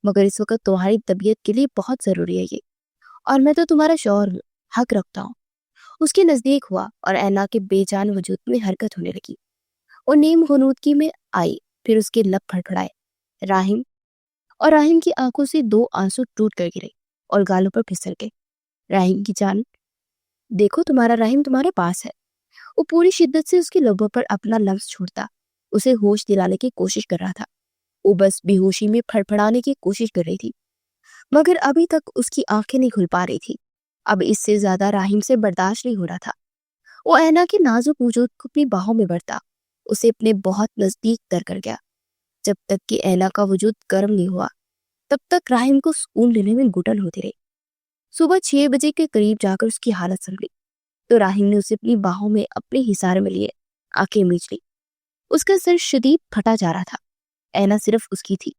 مگر اس وقت تمہاری طبیعت کے لیے بہت ضروری ہے یہ، اور میں تو تمہارا شوہر ہوں، حق رکھتا ہوں۔ اس کے نزدیک ہوا اور اینا کے بے جان وجود میں حرکت ہونے لگی، وہ نیم غنودگی میں آئی، پھر اس کے لب پھڑپھڑائے راہم، اور راہم کی آنکھوں سے 2 آنسو ٹوٹ کر گرے اور گالوں پر پھسل گئے۔ راہم کی جان، دیکھو تمہارا راہم تمہارے پاس ہے۔ وہ پوری شدت سے اس کے لبوں پر اپنا لفظ چھوڑتا، اسے ہوش دلانے کی کوشش کر رہا تھا۔ وہ بس بے ہوشی میں پھڑپھڑانے کی کوشش کر رہی تھی، مگر ابھی تک اس کی آنکھیں نہیں کھل پا رہی تھی۔ اب اس سے زیادہ راہم سے برداشت نہیں ہو رہا تھا۔ وہ اینا کے نازک وجود کو اپنی باہوں میں بڑھتا، اسے اپنے بہت نزدیک تر کر گیا۔ جب تک کہ اینا کا وجود گرم نہیں ہوا تب تک راہم کو سکون لینے میں گھٹن ہوتی رہی۔ صبح 6 بجے کے قریب جا کر اس کی حالت سنبھلی تو راہم نے اسے اپنی باہوں میں اپنے حصار میں لیے آنکھیں میچ لی۔ اس کا سر شدید پھٹا جا رہا تھا۔ اینا صرف اس کی تھی،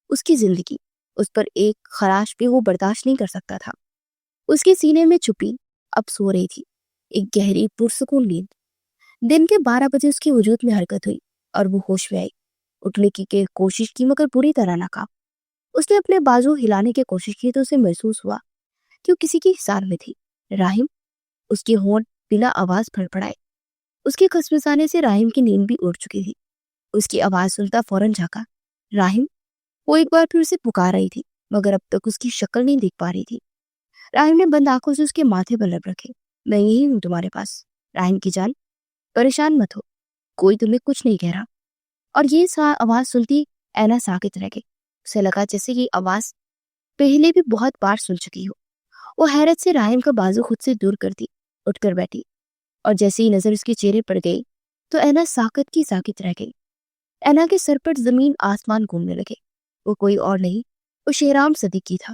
اس کی زندگی، اس پر ایک خراش بھی وہ برداشت نہیں کر سکتا تھا۔ اس کے سینے میں چھپی اب سو رہی تھی ایک گہری پرسکون نیند۔ دن کے 12 بجے اس کے وجود میں حرکت ہوئی اور وہ ہوش میں آئی۔ اٹھنے کی کوشش کی مگر پوری طرح ناکام۔ اس نے اپنے بازو ہلانے کی کوشش کی تو اسے محسوس ہوا کہ وہ کسی کی حصار میں تھی۔ راہم، اس کے ہونٹ بلا آواز پھڑپڑائے۔ اس کے کھسکھسانے سے راہم کی نیند بھی اڑ چکی تھی۔ اس کی آواز سنتا فوراً جھانکا، راہم۔ وہ ایک بار پھر اسے پکار رہی تھی مگر اب تک اس کی شکل نہیں دیکھ پا رہی تھی۔ راہم نے بند آنکھوں سے اس کے ماتھے پر لب رکھے۔ میں یہی ہوں تمہارے پاس، راہم کی جان، پریشان مت ہو، کوئی تمہیں کچھ نہیں کہہ رہا۔ اور یہ آواز سنتی اینا ساکت رہ گئی۔ اسے لگا جیسے یہ آواز پہلے بھی بہت بار سن چکی ہو۔ وہ حیرت سے راہم کا بازو خود سے دور کر دی، اٹھ کر بیٹھی، اور جیسے ہی نظر اس کے چہرے پر گئی تو اینا ساکت کی ساکت رہ گئی۔ اینا کے سر پر زمین آسمان گھومنے لگے۔ وہ کوئی اور نہیں، وہ شہرام صدیقی تھا۔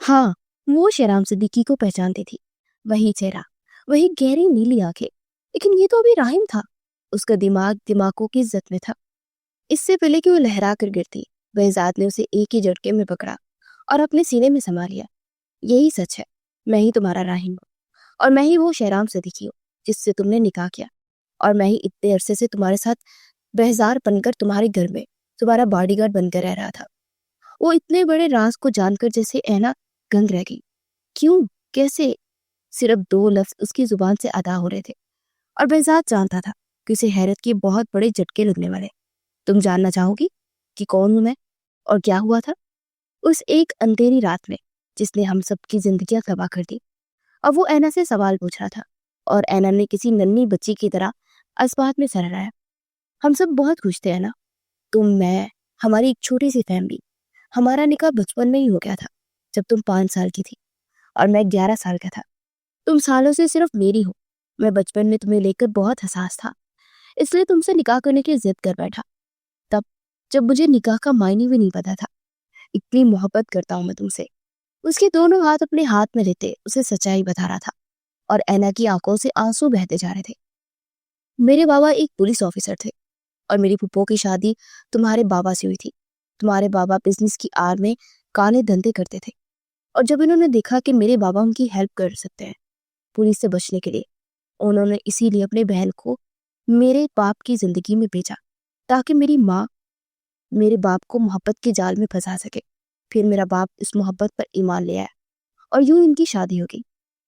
ہاں، وہ شہرام صدیقی کو پہچانتی تھی، وہی چہرہ، وہی گہری نیلی آنکھیں، لیکن یہ تو ابھی راہم تھا۔ اس کا دماغ دماغوں کی زد میں تھا۔ اس سے پہلے کہ وہ لہرا کر گرتی، بہزاد نے اسے ایک ہی جھٹکے میں پکڑا اور اپنے سینے میں سما لیا۔ یہی سچ ہے، میں ہی تمہارا راہم ہوں، اور میں ہی وہ شہرام صدیقی ہوں جس سے تم نے نکاح کیا، اور میں ہی اتنے عرصے سے تمہارے ساتھ بہزار بن کر تمہارے گھر میں تمہارا باڈی گارڈ بن کر رہ رہا تھا۔ وہ اتنے بڑے راز کو جان کر جیسے اینا گنگ رہ گئی۔ کیوں؟ کیسے؟ صرف 2 لفظ اس کی زبان سے ادا ہو رہے تھے اور بہزاد جانتا تھا کہ اسے حیرت کے بہت بڑے جھٹکے لگنے والے۔ تم جاننا چاہو گی کہ کون ہوں میں اور کیا ہوا تھا اس ایک اندھیری رات میں جس نے ہم سب کی زندگیاں تباہ کر دی؟ اب وہ اینا سے سوال پوچھ رہا تھا اور اینا نے کسی ننھی بچی کی طرح اسبات میں سر ہلایا۔ ہم سب بہت خوش تھے اینا، تم، میں، ہماری ایک چھوٹی سی فیملی۔ ہمارا نکاح بچپن میں ہی ہو گیا تھا جب تم 5 سال کی تھی اور میں 11 سال کا تھا۔ تم سالوں سے صرف میری ہو۔ میں بچپن میں تمہیں لے کر بہت حساس تھا، اس لیے تم سے نکاح کرنے کی ضد کر بیٹھا، تب جب مجھے نکاح کا معنی بھی نہیں پتا تھا۔ اتنی محبت کرتا ہوں میں تم سے۔ اس کے دونوں ہاتھ اپنے ہاتھ میں لیتے اسے سچائی بتا رہا تھا اور اینا کی آنکھوں سے آنسو بہتے جا رہے تھے۔ میرے بابا ایک پولیس آفیسر تھے اور میری پھپھو کی شادی تمہارے بابا سے ہوئی تھی۔ تمہارے بابا بزنس کی آڑ میں کالے دھندے کرتے تھے، اور جب انہوں نے دیکھا کہ میرے بابا ان کی ہیلپ کر سکتے ہیں پولیس سے بچنے کے لیے، انہوں نے اسی لیے اپنے بہن کو میرے باپ کی زندگی میں بھیجا تاکہ میری ماں میرے باپ کو محبت کے جال میں پھنسا سکے۔ پھر میرا باپ اس محبت پر ایمان لے آیا اور یوں ان کی شادی ہو گئی۔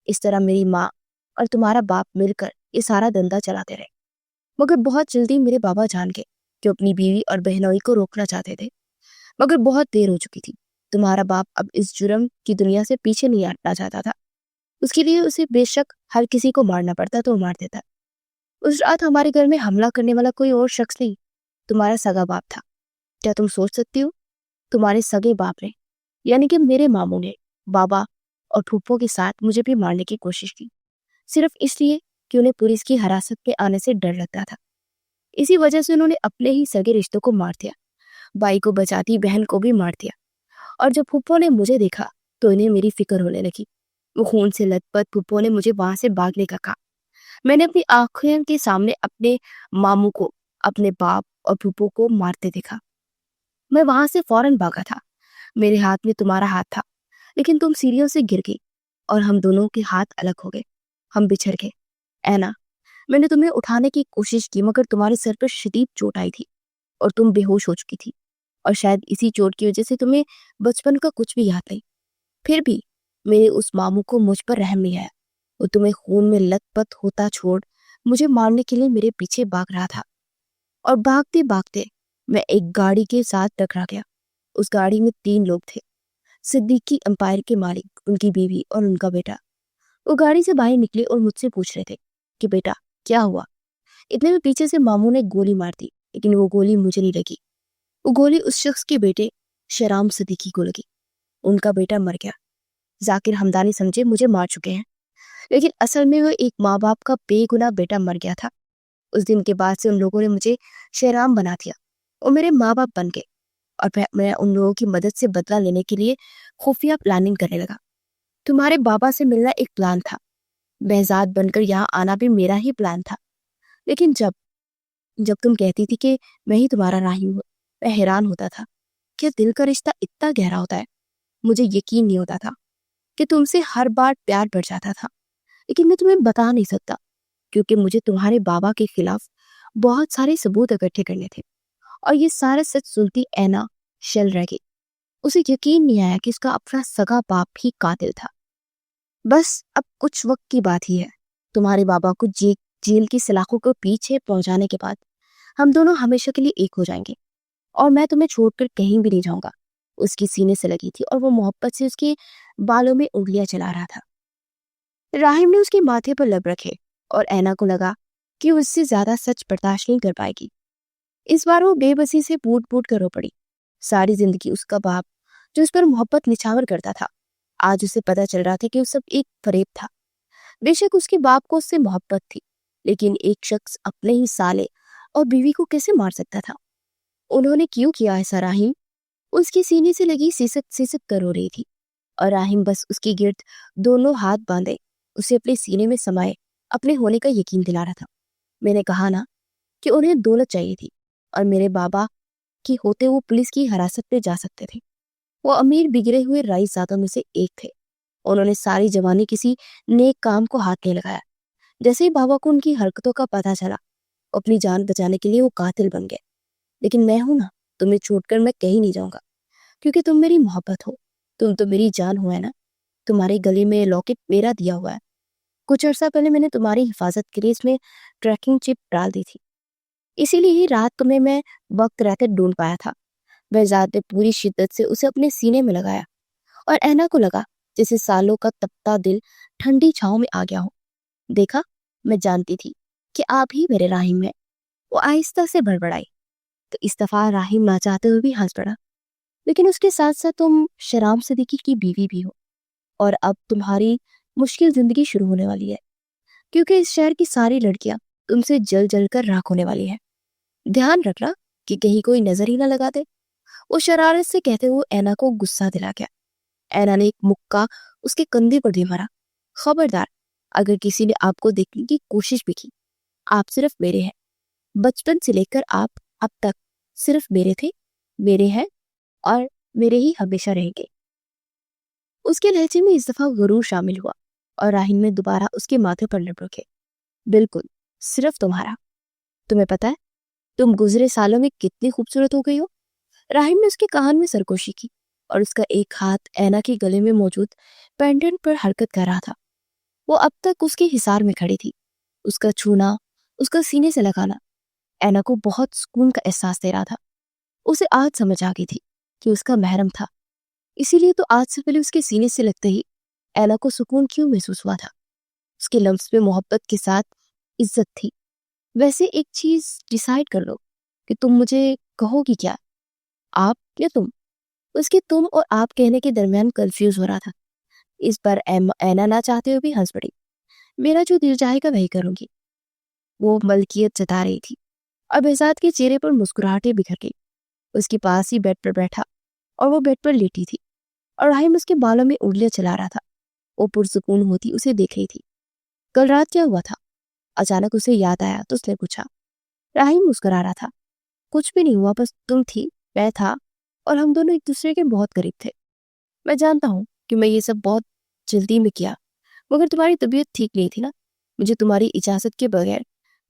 اس طرح میری ماں اور تمہارا باپ مل کر یہ سارا دھندا چلاتے رہے، مگر بہت جلدی میرے بابا جان گئے کہ اپنی بیوی اور بہنوئی کو روکنا چاہتے تھے، مگر بہت دیر ہو چکی تھی۔ تمہارا باپ اب اس جرم کی دنیا سے پیچھے نہیں ہٹنا چاہتا تھا، اس کے لیے اسے بے شک ہر کسی کو مارنا پڑتا تو مار دیتا۔ اس رات ہمارے گھر میں حملہ کرنے والا کوئی اور شخص نہیں، تمہارا سگا باپ تھا۔ کیا تم سوچ سکتی ہو تمہارے سگے باپ نے یعنی کہ میرے ماموں نے بابا اور پھوپھو کے ساتھ مجھے بھی مارنے کی کوشش کی، صرف اس لیے کہ انہیں پولیس کی حراست میں آنے سے ڈر لگتا تھا۔ اسی وجہ سے انہوں نے اپنے ہی سگے رشتوں کو مار دیا، بھائی کو بچاتی بہن کو بھی مار دیا۔ اور جب پھوپھو نے مجھے دیکھا تو انہیں میری فکر ہونے لگی۔ وہ خون سے لت پت پھوپھو نے مجھے وہاں سے بھاگنے کا کہا۔ میں نے اپنی آنکھوں کے سامنے اپنے ماموں کو، اپنے باپ اور پھوپھو کو مارتے دیکھا۔ میں وہاں سے فوراً بھاگا تھا۔ میرے ہاتھ میں تمہارا ہاتھ تھا، لیکن تم سیڑھیوں سے گر گئی اور ہم دونوں کے ہاتھ الگ ہو گئے، ہم بچھڑ گئے۔ اینا، میں نے تمہیں اٹھانے کی کوشش کی مگر تمہارے سر پر شدید چوٹ آئی تھی اور تم بے ہوش ہو چکی تھی، اور شاید اسی چوٹ کی وجہ سے تمہیں بچپن کا کچھ بھی یاد نہیں۔ پھر بھی میرے اس ماموں کو مجھ پر رحم نہیں آیا۔ وہ تمہیں خون میں لت پت ہوتا چھوڑ مجھے مارنے کے لیے میرے پیچھے بھاگ رہا تھا، اور بھاگتے بھاگتے میں ایک گاڑی کے ساتھ ٹکرا گیا۔ اس گاڑی میں 3 لوگ تھے، صدیقی امپائر کے مالک، ان کی بیوی اور ان کا بیٹا۔ وہ گاڑی سے باہر نکلے اور مجھ سے پوچھ رہے تھے کہ بیٹا کیا ہوا؟ اتنے میں پیچھے سے ماموں نے گولی مار دی، لیکن وہ گولی مجھے نہیں لگی۔ وہ گولی اس شخص کے بیٹے شہرام صدیقی کو لگی۔ ان کا بیٹا مر گیا۔ ذاکر ہمدانی سمجھے مجھے مار چکے ہیں، لیکن اصل میں وہ ایک ماں باپ کا بے گناہ بیٹا مر گیا تھا۔ اس دن کے بعد سے ان لوگوں نے مجھے شہرام بنا دیا اور میرے ماں باپ بن گئے، اور پھر میں ان لوگوں کی مدد سے بدلہ لینے کے لیے خفیہ پلاننگ کرنے لگا۔ تمہارے بابا سے ملنا ایک پلان تھا، بہزاد بن کر یہاں آنا بھی میرا ہی پلان تھا، لیکن جب تم کہتی تھی کہ میں ہی تمہارا راہیم ہوں، میں حیران ہوتا تھا کہ دل کا رشتہ اتنا گہرا ہوتا ہے۔ مجھے یقین نہیں ہوتا تھا کہ تم سے ہر بار پیار بڑھ جاتا تھا، لیکن میں تمہیں بتا نہیں سکتا کیونکہ مجھے تمہارے بابا کے خلاف بہت سارے ثبوت اکٹھے کرنے تھے، اور یہ سارا سچ سنتی اینا شل رہ گئی۔ اسے یقین نہیں آیا کہ اس کا اپنا سگا باپ ہی قاتل تھا۔ بس اب کچھ وقت کی بات ہی ہے، تمہارے بابا کو جیل کی سلاخوں کو پیچھے پہنچانے کے بعد ہم دونوں ہمیشہ کے لیے ایک ہو جائیں گے، اور میں تمہیں چھوڑ کر کہیں بھی نہیں جاؤں گا۔ اس کی سینے سے لگی تھی اور وہ محبت سے اس کے بالوں میں انگلیاں چلا رہا تھا۔ راہیم نے اس کے ماتھے پر لب رکھے اور اینا کو لگا کہ وہ اس سے زیادہ سچ برداشت نہیں کر پائے گی۔ اس بار وہ بے بسی سے پوٹ پوٹ کر رو پڑی۔ ساری زندگی اس کا باپ جو اس پر محبت نچھاور کرتا تھا، آج اسے پتا چل رہا تھا کہ وہ سب ایک فریب تھا۔ بے شک اس کے باپ کو اس سے محبت تھی، لیکن ایک شخص اپنے ہی سالے اور بیوی کو کیسے مار سکتا تھا؟ انہوں نے کیوں کیا ایسا؟ راہیم اس کی سینے سے لگی سسک سسک کر رو رہی تھی، اور راہیم بس اس کی گرد دونوں ہاتھ باندھے اسے اپنے سینے میں سمائے اپنے ہونے کا یقین دلا رہا تھا۔ میں نے کہا نا کہ انہیں دولت چاہیے تھی، اور میرے بابا کی ہوتے وہ پولیس کی حراست پہ جا سکتے تھے۔ وہ امیر بگڑے ہوئے رائس زادوں میں سے ایک تھے۔ انہوں نے ساری جوانی کسی نیک کام کو ہاتھ نہیں لگایا۔ جیسے ہی بابا کو ان کی حرکتوں کا پتہ چلا، اپنی جان بچانے کے لیے وہ قاتل بن گئے۔ لیکن میں ہوں نا، تمہیں چھوڑ کر میں کہیں نہیں جاؤں گا، کیونکہ تم میری محبت ہو، تم تو میری جان ہو ہے نا۔ تمہارے گلے میں لاکٹ میرا دیا ہوا ہے۔ کچھ عرصہ پہلے میں نے تمہاری حفاظت کے لیے اس میں ٹریکنگ چپ ڈال دی تھی، اسی لیے ہی رات تمہیں میں وقت رہتے ڈھونڈ پایا تھا۔ بہزاد نے پوری شدت سے اسے اپنے سینے میں لگایا، اور اینا کو لگا جیسے سالوں کا تپتا دل ٹھنڈی چھاؤں میں آ گیا ہو۔ دیکھا، میں جانتی تھی کہ آپ ہی میرے راہیم ہیں۔ وہ آہستہ سے بڑبڑائی تو اس دفعہ راہیم نہ چاہتے ہوئے بھی ہنس پڑا۔ لیکن اس کے ساتھ ساتھ تم شہرام صدیقی کی بیوی بھی ہو، اور اب تمہاری مشکل زندگی شروع ہونے والی ہے، کیونکہ اس شہر کی ساری لڑکیاں تم سے جل جل کر راکھ ہونے والی ہیں۔ دھیان رکھنا کہ کہیں کوئی نظر ہی نہ لگا دے۔ وہ شرارت سے کہتے ہوئے اینا کو غصہ دلا گیا۔ اینا نے ایک مکہ اس کے کندھے پر دے مارا۔ خبردار، اگر کسی نے آپ کو دیکھنے کی کوشش بھی کی، آپ صرف میرے ہیں۔ بچپن سے لے کر آپ اب تک صرف میرے تھے، میرے ہیں، اور میرے ہی ہمیشہ رہیں گے۔ اس کے لہجے میں اس دفعہ غرور شامل ہوا، اور راہیم نے دوبارہ اس کے ماتھے پر لب رکھے۔ بالکل صرف تمہارا۔ تمہیں پتہ ہے تم گزرے سالوں میں کتنی خوبصورت ہو گئی ہو۔ راہیم نے اس کے کان میں سرگوشی کی، اور اس کا ایک ہاتھ اینا کے گلے میں موجود پینڈنٹ پر حرکت کر رہا تھا۔ وہ اب تک اس کے حصار میں کھڑی تھی۔ اس کا چھونا، اس کا سینے سے لگانا اینا کو بہت سکون کا احساس دے رہا تھا۔ اسے آج سمجھ آ گئی تھی کہ اس کا محرم تھا، اسی لیے تو آج سے پہلے اس کے سینے سے لگتے ہی اینا کو سکون کیوں محسوس ہوا تھا؟ اس کے لمس میں محبت کے ساتھ عزت تھی۔ ویسے ایک چیز ڈیسائیڈ کر لو کہ تم مجھے کہو گی کیا، آپ یا تم؟ اس کے تم اور آپ کہنے کے درمیان کنفیوز ہو رہا تھا۔ اس پر اینا نہ چاہتے ہوئے بھی ہنس پڑی۔ میرا جو دل چاہے گا وہی کروں گی، وہ ملکیت جتا رہی تھی، اور بہزاد کے چہرے پر مسکراہٹیں بکھر گئی۔ اس کے پاس ہی بیڈ پر بیٹھا اور وہ بیڈ پر لیٹی تھی، اور رحیم اس کے بالوں میں انگلیاں چلا رہا تھا۔ وہ پرسکون ہوتی اسے دیکھ رہی تھی۔ کل رات کیا ہوا تھا؟ اچانک اسے یاد آیا تو اس نے پوچھا۔ رحیم مسکرا رہا تھا۔ کچھ بھی نہیں ہوا، بس تم تھی، میں تھا، اور ہم دونوں ایک دوسرے کے بہت قریب تھے۔ میں جانتا ہوں کہ میں یہ سب بہت جلدی میں کیا، مگر تمہاری طبیعت ٹھیک نہیں تھی نا، مجھے تمہاری اجازت کے بغیر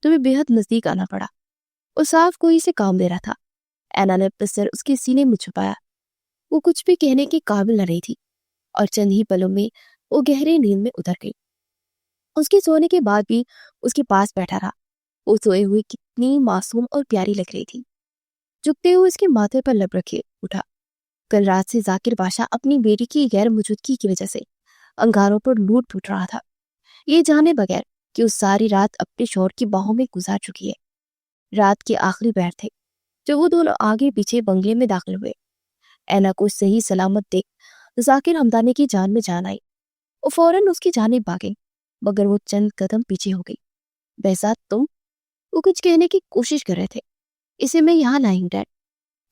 تمہیں بے حد نزدیک آنا پڑا۔ وہ صاف کوئی سے کام لے رہا تھا۔ اینا نے اپنا سر اس کے سینے میں چھپایا۔ وہ کچھ بھی کہنے کے قابل نہ رہی تھی، اور چند ہی پلوں میں وہ گہرے نیند میں اتر گئی۔ اس کے سونے کے بعد بھی اس کے پاس بیٹھا رہا۔ وہ سوئے ہوئے کتنی معصوم اور پیاری لگ رہی تھی۔ جھکتے ہوئے اس کے ماتھے پر لب رکھے اٹھا۔ کل رات سے ذاکر بادشاہ اپنی بیٹی کی غیر موجودگی کی وجہ سے انگاروں پر لوٹ پھوٹ رہا تھا، یہ جانے بغیر کہ وہ ساری رات اپنے شوہر کی باہوں میں گزار چکی ہے۔ رات کے آخری پہر تھے جب وہ دونوں آگے پیچھے بنگلے میں داخل ہوئے۔ اینا کو صحیح سلامت دیکھ ذاکر ہمدانی کی جان میں جان آئی۔ وہ فوراً اس کی جانب بھاگے، مگر وہ چند قدم پیچھے ہو گئی۔ بہزاد تم؟ وہ کچھ کہنے کی کوشش کر رہے تھے۔ اسے میں یہاں لائی ہوں ڈیڈ۔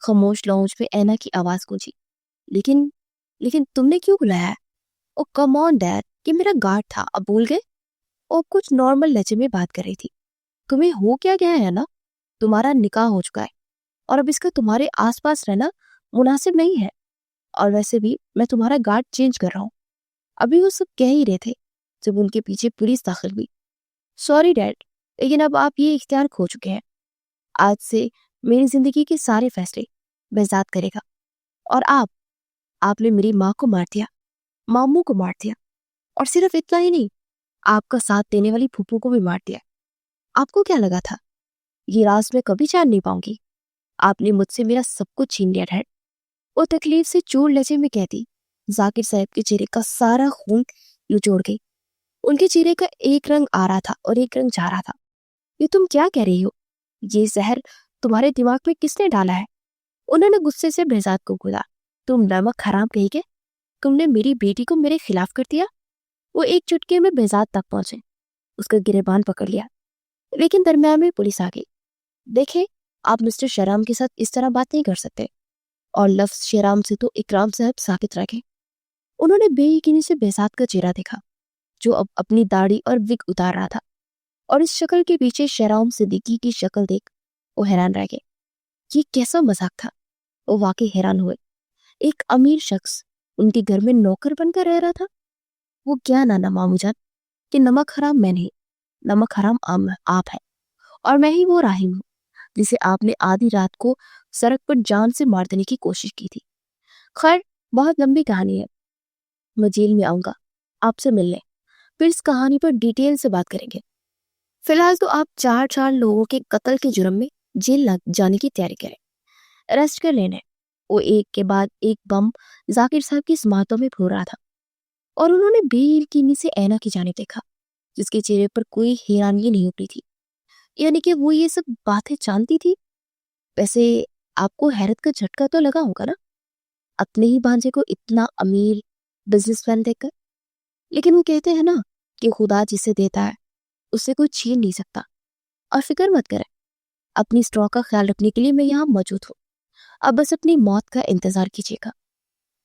خاموش لاؤنج میں اینا کی آواز گونجی۔ لیکن تم نے کیوں بلایا ہے؟ او کم آن ڈیڈ، یہ میرا گارڈ تھا، اب بھول گئے؟ وہ کچھ نارمل لہجے میں بات کر رہی تھی۔ تمہیں ہو کیا گیا ہے نا؟ تمہارا نکاح ہو چکا ہے، اور اب اس کا تمہارے آس پاس رہنا مناسب نہیں ہے، اور ویسے بھی میں تمہارا گارڈ چینج کر رہا ہوں۔ ابھی وہ سب کہہ ہی رہے تھے جب ان کے پیچھے پولیس داخل ہوئی۔ سوری ڈیڈ، لیکن اب آپ یہ اختیار کھو چکے ہیں۔ آج سے میری زندگی کے سارے فیصلے بہزاد کرے گا، اور آپ نے میری ماں کو مار دیا، ماموں کو مار دیا، اور صرف اتنا ہی نہیں، آپ کا ساتھ دینے والی پھوپھو کو بھی مار دیا۔ آپ کو کیا لگا تھا یہ راز میں کبھی جان نہیں پاؤں گی؟ آپ نے مجھ سے میرا سب کچھ چھین لیا ڈیڈ۔ وہ تکلیف سے چور لہجے میں کہتی۔ ذاکر صاحب کے چہرے کا سارا خون نچوڑ گئی۔ ان کے چہرے کا ایک رنگ آ رہا تھا اور ایک رنگ جا رہا تھا۔ یہ تم کیا کہہ رہی ہو؟ یہ زہر تمہارے دماغ میں کس نے ڈالا ہے؟ انہوں نے غصے سے بہزاد کو گھولا۔ تم نمک حرام کہی گے، تم نے میری بیٹی کو میرے خلاف کر دیا۔ وہ ایک چٹکے میں بہزاد تک پہنچے، اس کا گریبان پکڑ لیا، لیکن درمیان میں پولیس آ گئی۔ دیکھیں، آپ مسٹر شیرام کے ساتھ اس طرح بات نہیں کر سکتے، اور لفظ شیرام سے تو اکرام صاحب ثابت رکھیں۔ انہوں نے بے یقینی سے بہزاد کا چہرہ دیکھا، جو اب اپنی داڑھی اور وگ اتار رہا تھا، اور اس شکل کے پیچھے شیرام صدیقی کی شکل دیکھ وہ حیران رہ گئے۔ یہ کیسا مذاق تھا؟ وہ واقعی حیران ہوئے۔ ایک امیر شخص ان کے گھر میں نوکر بن کر رہ رہا تھا۔ وہ کیا نانا مامو جان کہ نمک حرام میں نہیں، نمک حرام آپ ہے، اور میں ہی وہ راہیم ہوں جسے آپ نے آدھی رات کو سڑک پر جان سے مار دینے کی کوشش کی تھی۔ خیر، بہت لمبی کہانی ہے، میں جیل میں آؤں گا آپ سے ملنے، پھر اس کہانی پر ڈیٹیل سے بات کریں گے۔ فی الحال تو آپ 4 لوگوں کے قتل کے جرم میں جیل جانے کی تیاری کریں، ریسٹ کر لینے۔ وہ ایک کے بعد ایک بم ذاکر صاحب کی سماعتوں میں پھوڑ رہا تھا، اور انہوں نے بے یقینی سے اینا کی جانب دیکھا، جس کے چہرے پر کوئی حیرانی نہیں اتری تھی، یعنی کہ وہ یہ سب باتیں جانتی تھی۔ ویسے آپ کو حیرت کا جھٹکا تو لگا ہوگا نا، اپنے ہی بھانجے کو اتنا امیر بزنس مین دیکھ کر، لیکن وہ کہتے ہیں نا کہ خدا جسے دیتا ہے اسے کوئی چھین نہیں سکتا۔ اور فکر مت کریں، اپنی اسٹرا کا خیال رکھنے کے لیے میں یہاں موجود ہوں، اب بس اپنی موت کا انتظار کیجیے گا۔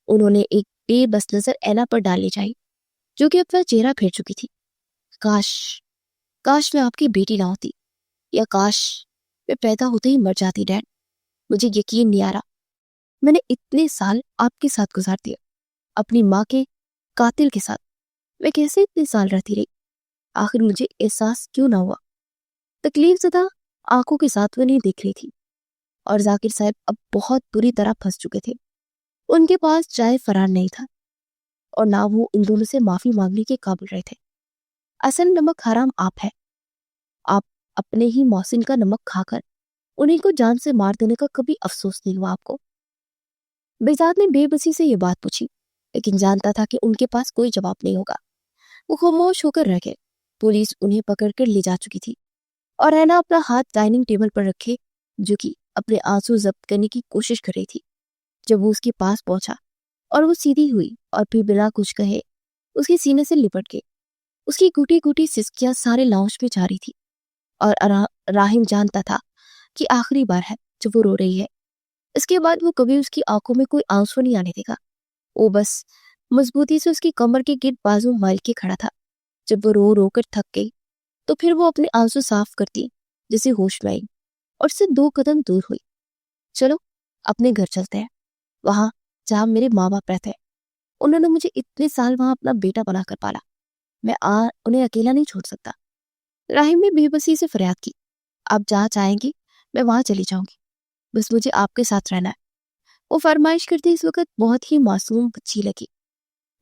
انہوں نے ایک بے بس نظر اینا پر ڈالنی چاہی، جو کہ اپنا چہرہ پھیر چکی تھی۔ کاش میں آپ کی بیٹی نہ ہوتی، یا کاش میں پیدا ہوتے ہی مر جاتی ڈیڈ۔ مجھے یقین نہیں آ رہا، میں نے اتنے سال آپ کے ساتھ گزار دیا، اپنی ماں کے قاتل کے ساتھ، میں کیسے اتنے سال رہتی رہی؟ آخر مجھے احساس کیوں نہ ہوا؟ تکلیف زدہ آنکھوں کے ساتھ وہ نہیں دیکھ رہی تھی، اور ذاکر صاحب اب بہت بری طرح پھنس چکے تھے۔ ان کے پاس چائے فرار نہیں تھا، اور نہ وہ ان دونوں سے معافی مانگنے کے قابل رہے تھے۔ اصل نمک حرام آپ ہے، آپ اپنے ہی محسن کا نمک کھا کر انہیں کو جان سے مار دینے کا کبھی افسوس نہیں ہوا آپ کو؟ بہزاد نے بے بسی سے یہ بات پوچھی، لیکن جانتا تھا کہ ان کے پاس کوئی جواب نہیں ہوگا۔ وہ خاموش ہو کر رہ گئے۔ پولیس انہیں پکڑ کر لے جا چکی تھی، اور اینا اپنا ہاتھ ڈائننگ ٹیبل پر رکھے جو کہ اپنے آنسو ضبط کرنے کی کوشش کر رہی تھی۔ جب وہ اس کے پاس پہنچا اور وہ سیدھی ہوئی اور پھر بنا کچھ کہے اس کے سینے سے لپٹ گئی۔ اس کی گھٹی گھٹی سسکیاں سارے لاؤنج میں جاری تھی اور راہم جانتا تھا کہ آخری بار ہے جب وہ رو رہی ہے۔ اس کے بعد وہ کبھی اس کی آنکھوں میں کوئی آنسو نہیں آنے دے گا۔ وہ بس مضبوطی سے اس کی کمر کے گرد بازو مال کے کھڑا تھا۔ جب وہ رو رو کر تھک گئی تو پھر وہ اپنے آنسو صاف کرتی جسے ہوش میں آئی اور سے 2 قدم دور ہوئی۔ چلو اپنے گھر چلتے ہیں، وہاں جہاں میرے ماں باپ رہتے ہیں۔ انہوں نے مجھے اتنے سال وہاں اپنا بیٹا بنا کر پالا، میں انہیں اکیلا نہیں چھوڑ سکتا۔ راہم نے بے بسی سے فریاد کی، آپ جہاں چاہیں گی میں وہاں چلی جاؤں گی، بس مجھے آپ کے ساتھ رہنا ہے۔ وہ فرمائش کرتی اس وقت بہت ہی معصوم بچی لگی۔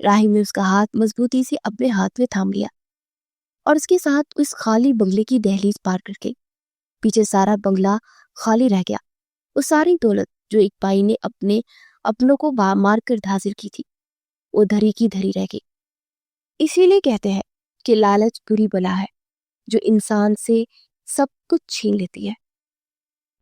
راہم نے اس کا ہاتھ مضبوطی سے اپنے ہاتھ میں تھام لیا اور اس کے ساتھ اس خالی بنگلے کی دہلیز پار کر گئی۔ پیچھے سارا بنگلہ خالی رہ گیا۔ وہ ساری دولت جو ایک بائی نے اپنوں کو مار کر حاصل کی تھی وہ دھری کی دھری رہ گئی۔ اسی لیے کہتے ہیں کہ لالچ بری بلا ہے جو انسان سے سب کچھ چھین لیتی ہے۔